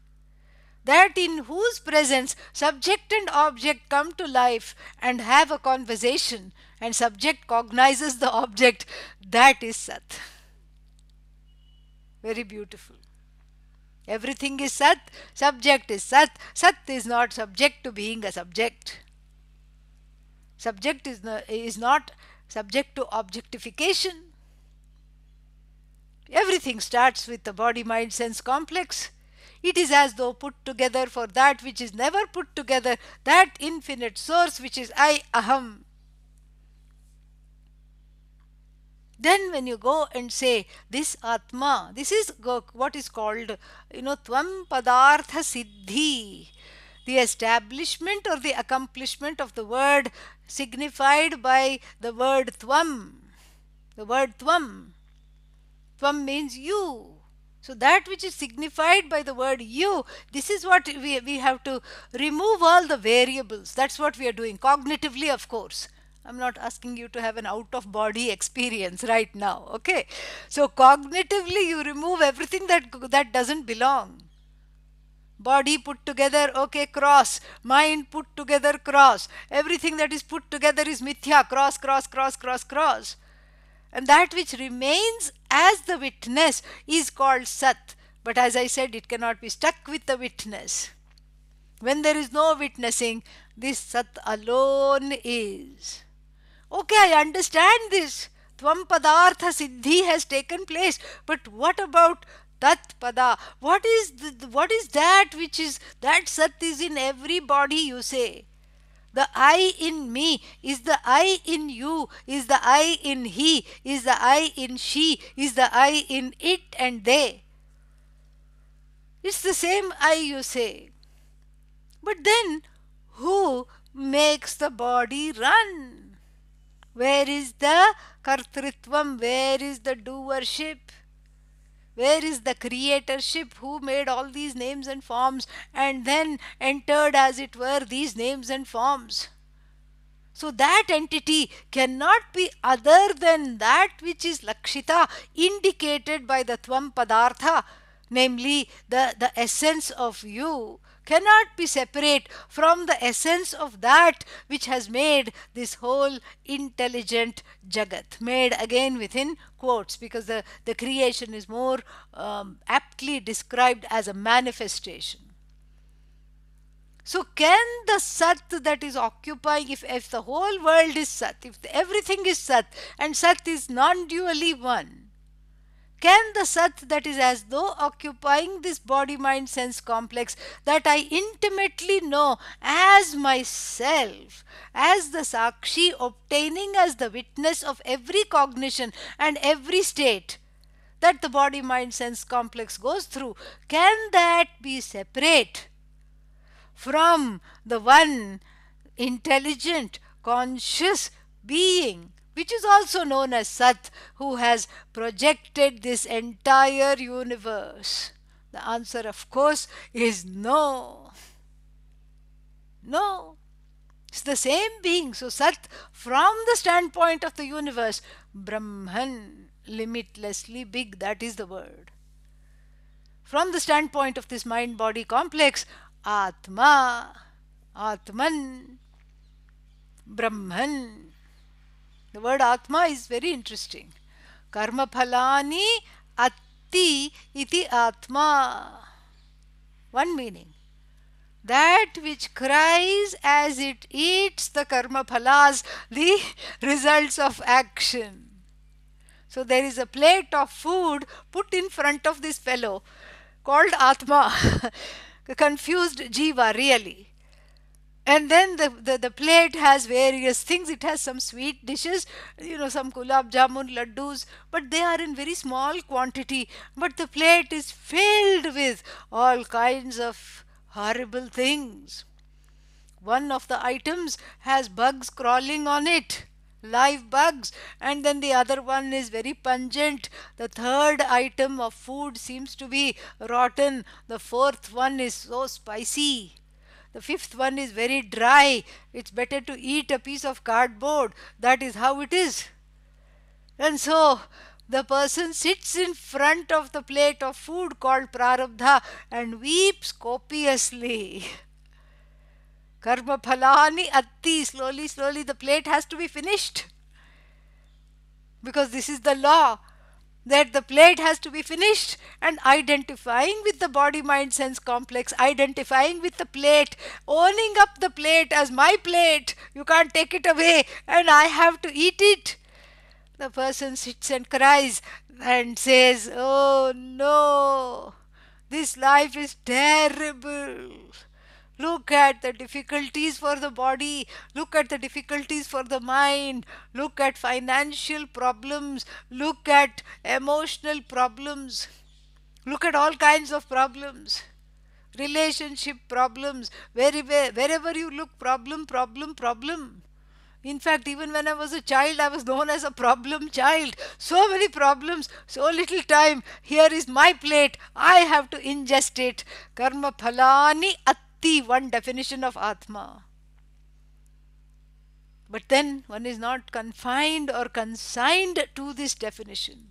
That in whose presence subject and object come to life and have a conversation, and subject cognizes the object, that is Sat. Very beautiful. Everything is Sat, subject is Sat. Sat is not subject to being a subject. Subject is not subject to objectification. Everything starts with the body mind sense complex. It is as though put together for that which is never put together, that infinite source which is I, Aham. Then when you go and say this Atma, this is what is called, Tvam Padartha Siddhi, the establishment or the accomplishment of the word signified by the word Tvam. The word Tvam. Tvam means you. So that which is signified by the word you, this is what we have to remove all the variables. That's what we are doing, cognitively, of course. I'm not asking you to have an out-of-body experience right now, okay? So cognitively you remove everything that doesn't belong. Body put together, okay, cross. Mind put together, cross. Everything that is put together is mithya, cross, cross, cross, cross, cross. And that which remains as the witness is called Sat. But as I said, it cannot be stuck with the witness. When there is no witnessing, this Sat alone is. Okay, I understand this. Tvam Padartha Siddhi has taken place. But what about Tat Pada? What is that which is, that Sat is in every body, you say? The I in me is the I in you, is the I in he, is the I in she, is the I in it and they. It's the same I, you say. But then, who makes the body run? Where is the kartritvam? Where is the doership? Where is the creatorship? Who made all these names and forms and then entered, as it were, these names and forms? So that entity cannot be other than that which is Lakshita, indicated by the Tvam Padartha, namely the essence of you, cannot be separate from the essence of that which has made this whole intelligent Jagat. Made again within quotes, because the creation is more aptly described as a manifestation. So can the Sat that is occupying, if the whole world is Sat, if everything is Sat, and Sat is non-dually one, can the Sat that is as though occupying this body-mind sense complex, that I intimately know as myself, as the Sakshi obtaining as the witness of every cognition and every state that the body-mind sense complex goes through, can that be separate from the one intelligent, conscious being, which is also known as Sat, who has projected this entire universe? The answer, of course, is no. No. It's the same being. So Sat, from the standpoint of the universe, Brahman, limitlessly big, that is the word. From the standpoint of this mind-body complex, Atma, Atman, Brahman. The word Atma is very interesting. Karma phalani atti iti Atma. One meaning. That which cries as it eats the karma phalas, the results of action. So there is a plate of food put in front of this fellow called Atma. Confused jiva, really. And then the plate has various things. It has some sweet dishes, some gulab jamun, laddus, but they are in very small quantity. But the plate is filled with all kinds of horrible things. One of the items has bugs crawling on it, live bugs, and then the other one is very pungent. The third item of food seems to be rotten. The fourth one is so spicy. The fifth one is very dry. It's better to eat a piece of cardboard. That is how it is. And so the person sits in front of the plate of food called prarabdha and weeps copiously. Karma phalani atti. Slowly, slowly, the plate has to be finished. Because this is the law that the plate has to be finished, and identifying with the body mind sense complex, identifying with the plate, owning up the plate as my plate, you can't take it away and I have to eat it. The person sits and cries and says, "Oh no, this life is terrible. Look at the difficulties for the body, look at the difficulties for the mind, look at financial problems, look at emotional problems, look at all kinds of problems, relationship problems, wherever you look, problem, problem, problem." In fact, even when I was a child, I was known as a problem child. So many problems, so little time. Here is my plate. I have to ingest it. Karma phalani atti, one definition of Atma. But then one is not confined or consigned to this definition.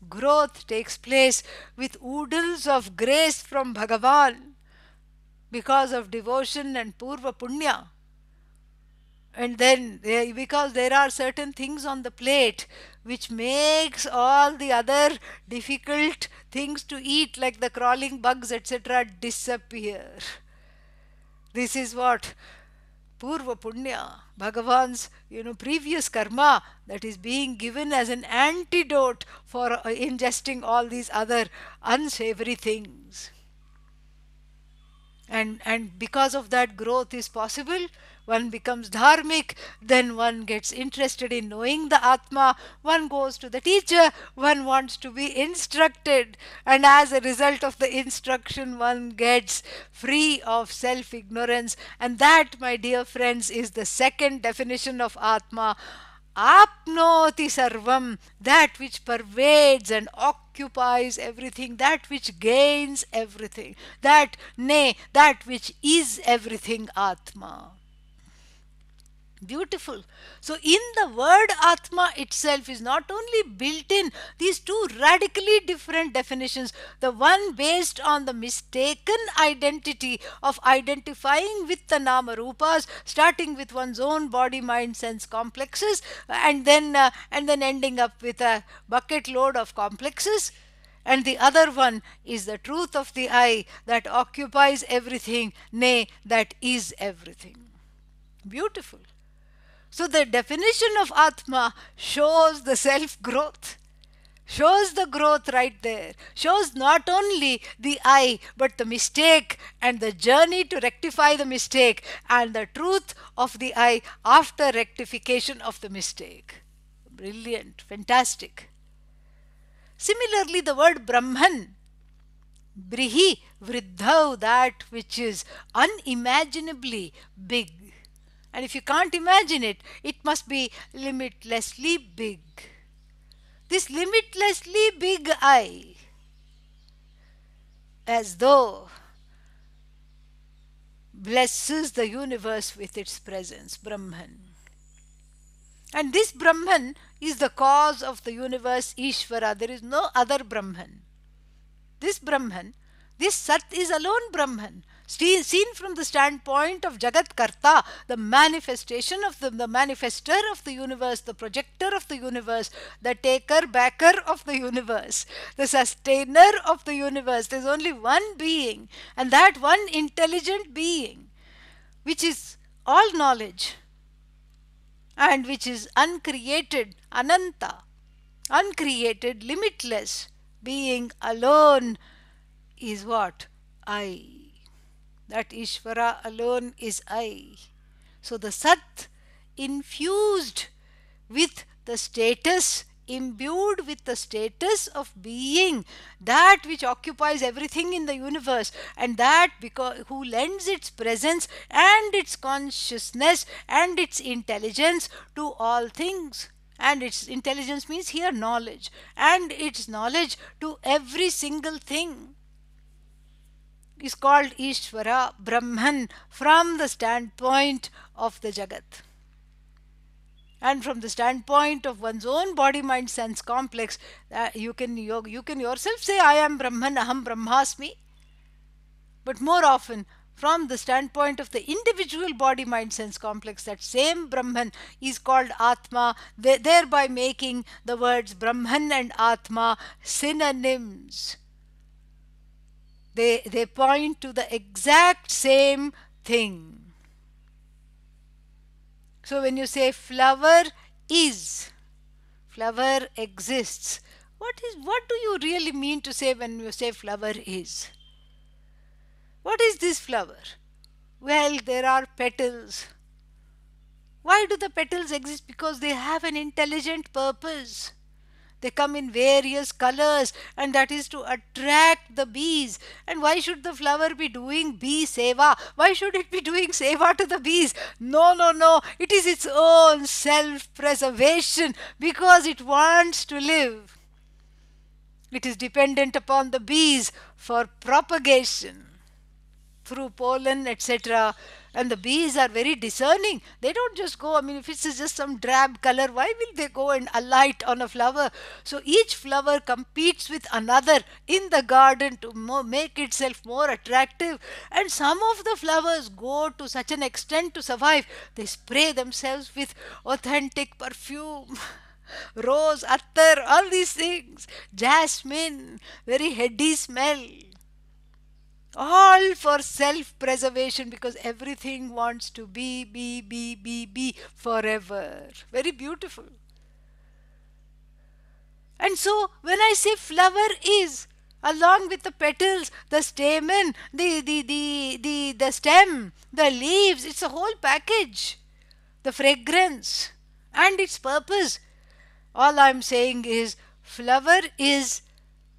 Growth takes place with oodles of grace from Bhagavan because of devotion and purva punya. And then because there are certain things on the plate which makes all the other difficult things to eat like the crawling bugs etc disappear. This is what purva punya, Bhagavan's previous karma, that is being given as an antidote for ingesting all these other unsavory things. And because of that, growth is possible. One becomes dharmic, then one gets interested in knowing the Atma, one goes to the teacher, one wants to be instructed, and as a result of the instruction one gets free of self-ignorance. And that, my dear friends, is the second definition of Atma. Apnoti sarvam, that which pervades and occupies everything, that which gains everything, that which is everything, Atma. Beautiful. So in the word Atma itself is not only built in these two radically different definitions, the one based on the mistaken identity of identifying with the Nama Rupas, starting with one's own body, mind, sense complexes, and then ending up with a bucket load of complexes. And the other one is the truth of the I that occupies everything, nay, that is everything. Beautiful. So the definition of Atma shows the self-growth, shows the growth right there, shows not only the I, but the mistake and the journey to rectify the mistake and the truth of the I after rectification of the mistake. Brilliant, fantastic. Similarly, the word Brahman, Brihi, Vriddhau, that which is unimaginably big. And if you can't imagine it, it must be limitlessly big. This limitlessly big I, as though blesses the universe with its presence, Brahman. And this Brahman is the cause of the universe, Ishvara. There is no other Brahman. This Brahman, this Sat is alone Brahman. Seen from the standpoint of Jagat Karta, the manifestation of the manifester of the universe, the projector of the universe, the taker, backer of the universe, the sustainer of the universe. There is only one being, and that one intelligent being, which is all knowledge, and which is uncreated, Ananta, uncreated, limitless, being alone is what? I. That Ishvara alone is I. So the Sat infused with the status, imbued with the status of being, that which occupies everything in the universe, and that because who lends its presence and its consciousness and its intelligence to all things. And its intelligence means here knowledge, and its knowledge to every single thing is called Ishvara, Brahman, from the standpoint of the Jagat. And from the standpoint of one's own body mind sense complex, you can yourself say, I am Brahman, Aham Brahmasmi. But more often, from the standpoint of the individual body mind sense complex, that same Brahman is called Atma, thereby making the words Brahman and Atma synonyms. They point to the exact same thing. So when you say flower is, flower exists, what do you really mean to say when you say flower is? What is this flower? Well, there are petals. Why do the petals exist? Because they have an intelligent purpose. They come in various colors, and that is to attract the bees. And why should the flower be doing bee seva? Why should it be doing seva to the bees? No, no, no. It is its own self-preservation because it wants to live. It is dependent upon the bees for propagation through pollen, etc. And the bees are very discerning. They don't just go, if it's just some drab color, why will they go and alight on a flower? So each flower competes with another in the garden to make itself more attractive. And some of the flowers go to such an extent to survive. They spray themselves with authentic perfume. Rose, attar, all these things. Jasmine, very heady smell. All for self-preservation, because everything wants to be forever. Very beautiful. And so when I say flower is, along with the petals, the stamen, the stem, the leaves, it's a whole package. The fragrance and its purpose. All I'm saying is flower is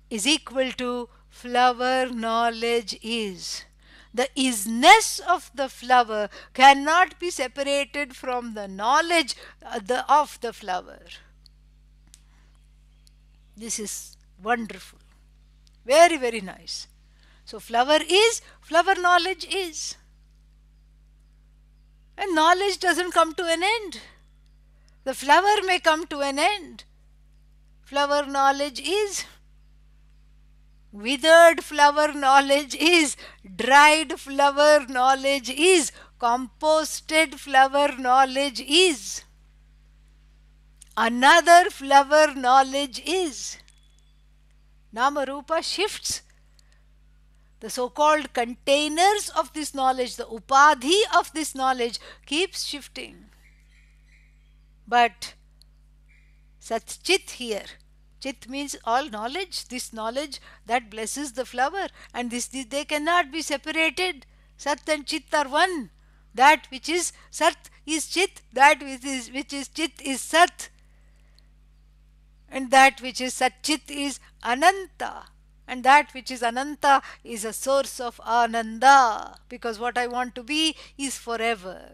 equal to flower knowledge is. The isness of the flower cannot be separated from the knowledge of the flower. This is wonderful. Very, very nice. So flower is, flower knowledge is. And knowledge doesn't come to an end. The flower may come to an end. Flower knowledge is. Withered flower knowledge is. Dried flower knowledge is. Composted flower knowledge is. Another flower knowledge is. Nama-rupa shifts. The so-called containers of this knowledge, the upadhi of this knowledge keeps shifting. But Sat Chit here. Chit means all knowledge, this knowledge that blesses the flower, and they cannot be separated. Sat and Chit are one. That which is Sat is Chit, that which is Chit is Sat, and that which is Sat Chit is Ananta, and that which is Ananta is a source of Ananda, because what I want to be is forever.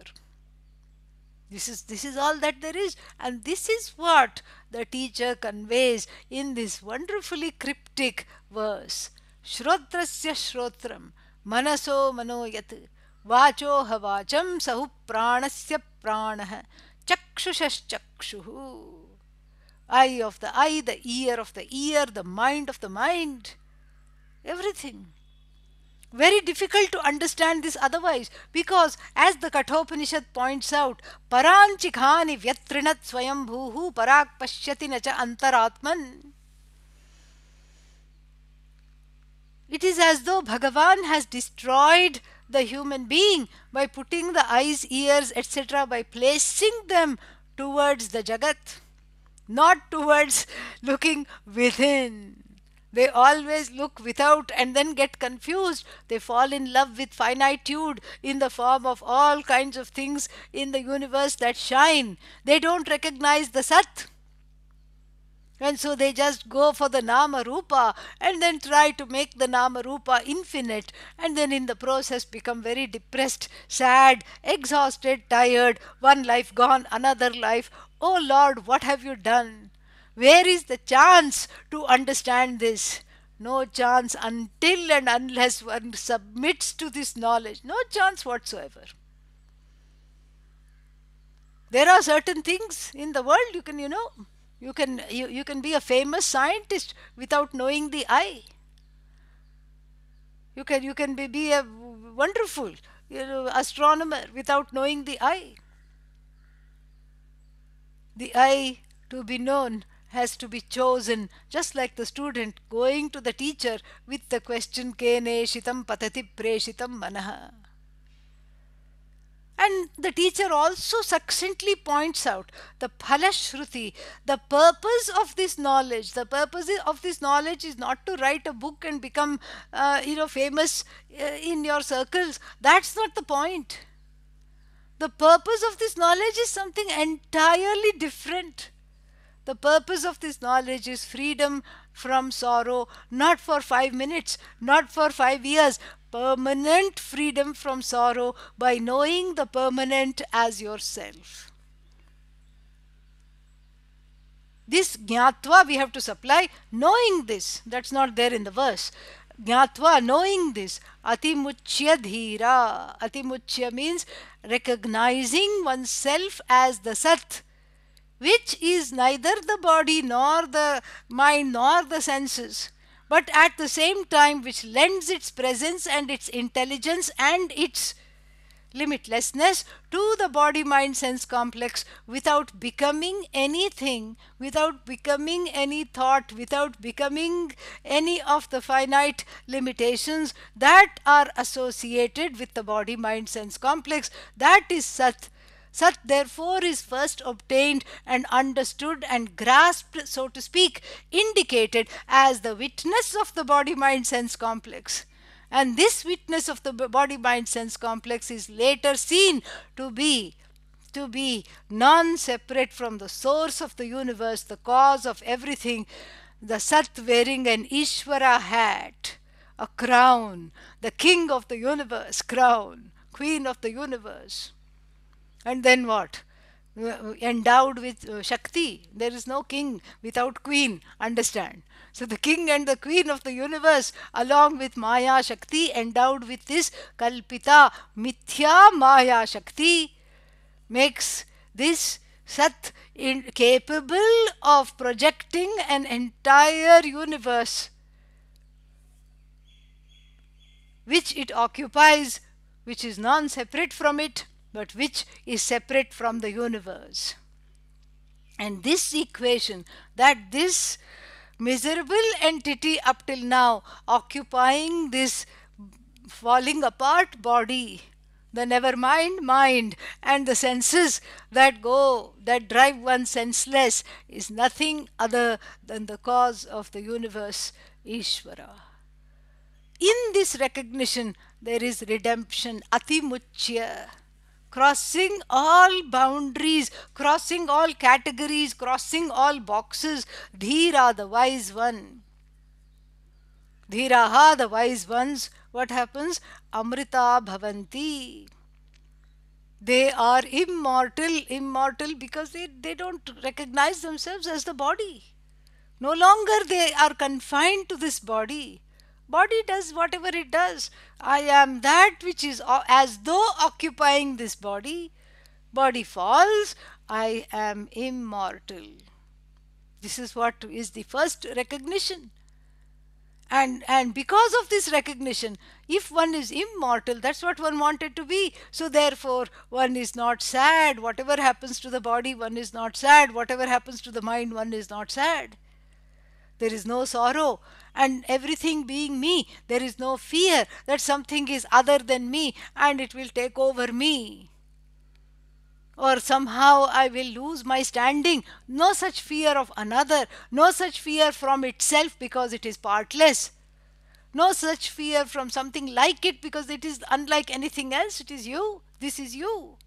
This is all that there is, and this is what the teacher conveys in this wonderfully cryptic verse. Shrotrasya shrotram, manaso manoyat, vachoha vacham sahu pranasya pranah, chakshushash chakshuhu. Eye of the eye, the ear of the ear, the mind of the mind, everything. Very difficult to understand this otherwise, because as the Kathopanishad points out, paranchikhani vyatrinat swayambhuhu parak pashyati nacha antaratman. It is as though Bhagavan has destroyed the human being by putting the eyes, ears, etc., by placing them towards the Jagat, not towards looking within. They always look without and then get confused. They fall in love with finitude in the form of all kinds of things in the universe that shine. They don't recognize the Sat. And so they just go for the Nama Rupa and then try to make the Nama Rupa infinite, and then in the process become very depressed, sad, exhausted, tired, one life gone, another life. Oh Lord, what have you done? Where is the chance to understand this? No chance until and unless one submits to this knowledge. No chance whatsoever. There are certain things in the world you can, you can be a famous scientist without knowing the I. You can be a wonderful, astronomer without knowing the I. The I to be known has to be chosen, just like the student going to the teacher with the question Kene shitam patati preshitam manaha. And the teacher also succinctly points out the phalashruti, the purpose of this knowledge. The purpose of this knowledge is not to write a book and become, famous in your circles. That's not the point. The purpose of this knowledge is something entirely different. The purpose of this knowledge is freedom from sorrow, not for 5 minutes, not for 5 years. Permanent freedom from sorrow by knowing the permanent as yourself. This jnatva we have to supply, knowing this. That's not there in the verse. Jnatva, knowing this. Atimuchya dhira. Atimuchya means recognizing oneself as the Sat, which is neither the body nor the mind nor the senses, but at the same time which lends its presence and its intelligence and its limitlessness to the body mind sense complex without becoming anything, without becoming any thought, without becoming any of the finite limitations that are associated with the body mind sense complex. That is Sat. Sat, therefore, is first obtained and understood and grasped, so to speak, indicated as the witness of the body mind sense complex. And this witness of the body mind sense complex is later seen to be non-separate from the source of the universe, the cause of everything, the Sat wearing an Ishvara hat, a crown, the king of the universe crown, queen of the universe. And then what? Endowed with Shakti. There is no king without queen, understand? So the king and the queen of the universe, along with Maya Shakti, endowed with this Kalpita Mithya Maya Shakti, makes this Sat capable of projecting an entire universe which it occupies, which is non-separate from it, but which is separate from the universe. And this equation, that this miserable entity up till now occupying this falling apart body, the never mind and the senses that drive one senseless, is nothing other than the cause of the universe, Ishvara. In this recognition, there is redemption, atimuchya, crossing all boundaries, crossing all categories, crossing all boxes. Dhira, the wise one. Dhiraha, the wise ones. What happens? Amrita bhavanti. They are immortal because they don't recognize themselves as the body. No longer they are confined to this body. Body does whatever it does. I am that which is as though occupying this body. Body falls, I am immortal. This is what is the first recognition. And because of this recognition, if one is immortal, that's what one wanted to be. So therefore, one is not sad. Whatever happens to the body, one is not sad. Whatever happens to the mind, one is not sad. There is no sorrow. And everything being me, there is no fear that something is other than me and it will take over me, or somehow I will lose my standing. No such fear of another, no such fear from itself because it is partless, no such fear from something like it because it is unlike anything else. It is you. This is you.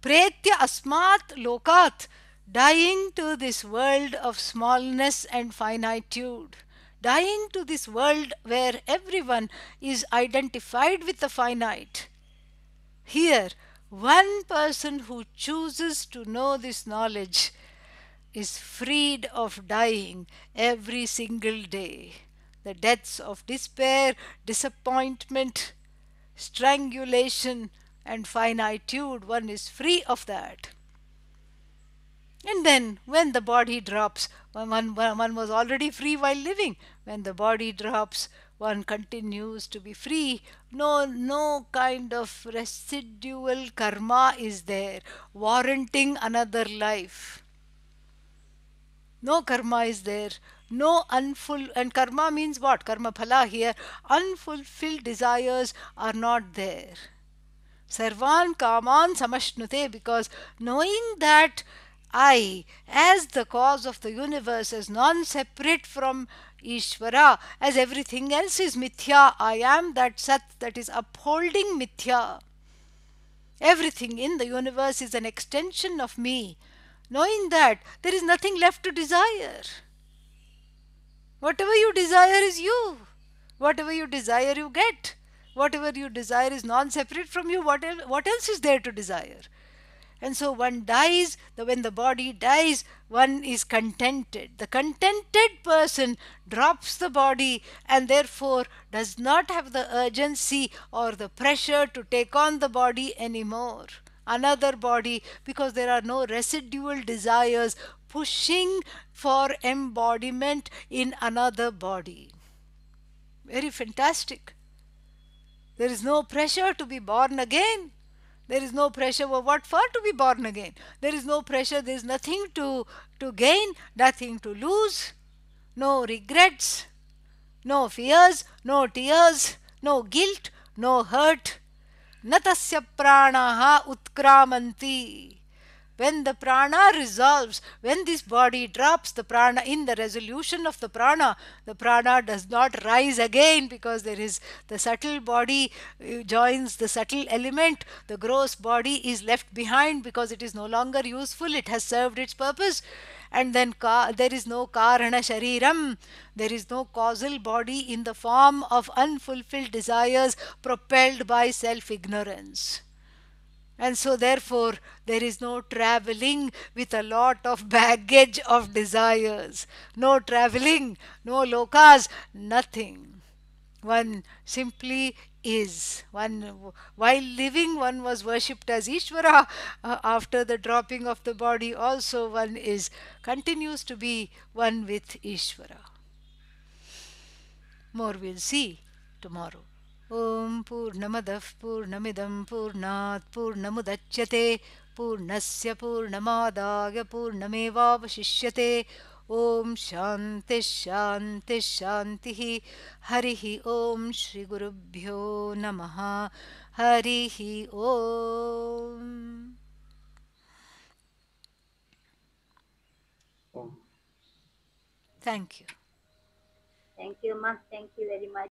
Pretya asmat lokat, dying to this world of smallness and finitude, dying to this world where everyone is identified with the finite. Here, one person who chooses to know this knowledge is freed of dying every single day. The deaths of despair, disappointment, strangulation, and finitude, one is free of that. And then, when the body drops, one was already free while living. When the body drops, one continues to be free. No kind of residual karma is there, warranting another life. No karma is there. No and karma means what? Karma phala here. Unfulfilled desires are not there. Sarvan Kaman Samashnute, because knowing that I, as the cause of the universe, as non separate from Ishvara, as everything else is mithya, I am that Sat that is upholding mithya. Everything in the universe is an extension of me. Knowing that, there is nothing left to desire. Whatever you desire is you. Whatever you desire, you get. Whatever you desire is non separate from you. What else is there to desire? And so one dies, when the body dies, one is contented. The contented person drops the body and therefore does not have the urgency or the pressure to take on the body anymore. Another body, because there are no residual desires pushing for embodiment in another body. Very fantastic. There is no pressure to be born again. There is no pressure of what for to be born again. There is no pressure, there is nothing to gain, nothing to lose, no regrets, no fears, no tears, no guilt, no hurt. Natasya pranaha utkramanti. When the prana resolves, when this body drops, the prana, in the resolution of the prana does not rise again, because there is the subtle body joins the subtle element. The gross body is left behind because it is no longer useful, it has served its purpose. And then there is no karana shariram, there is no causal body in the form of unfulfilled desires propelled by self ignorance. And so, therefore, there is no traveling with a lot of baggage of desires. No traveling, no lokas, nothing. One simply is. While living, one was worshipped as Ishvara. After the dropping of the body, also one continues to be one with Ishvara. More we'll see tomorrow. ॐ पूर्णमदः पूर्णमिदं पूर्णात् पूर्णमुदच्यते पूर्णस्य पूर्णमादाय पूर्णमेवावशिष्यते ॐ शान्तिः शान्तिः शान्तिः हरिः ॐ श्रीगुरुभ्यो नमः हरिः ॐ. Om. Thank you. Thank you, Ma. Thank you very much.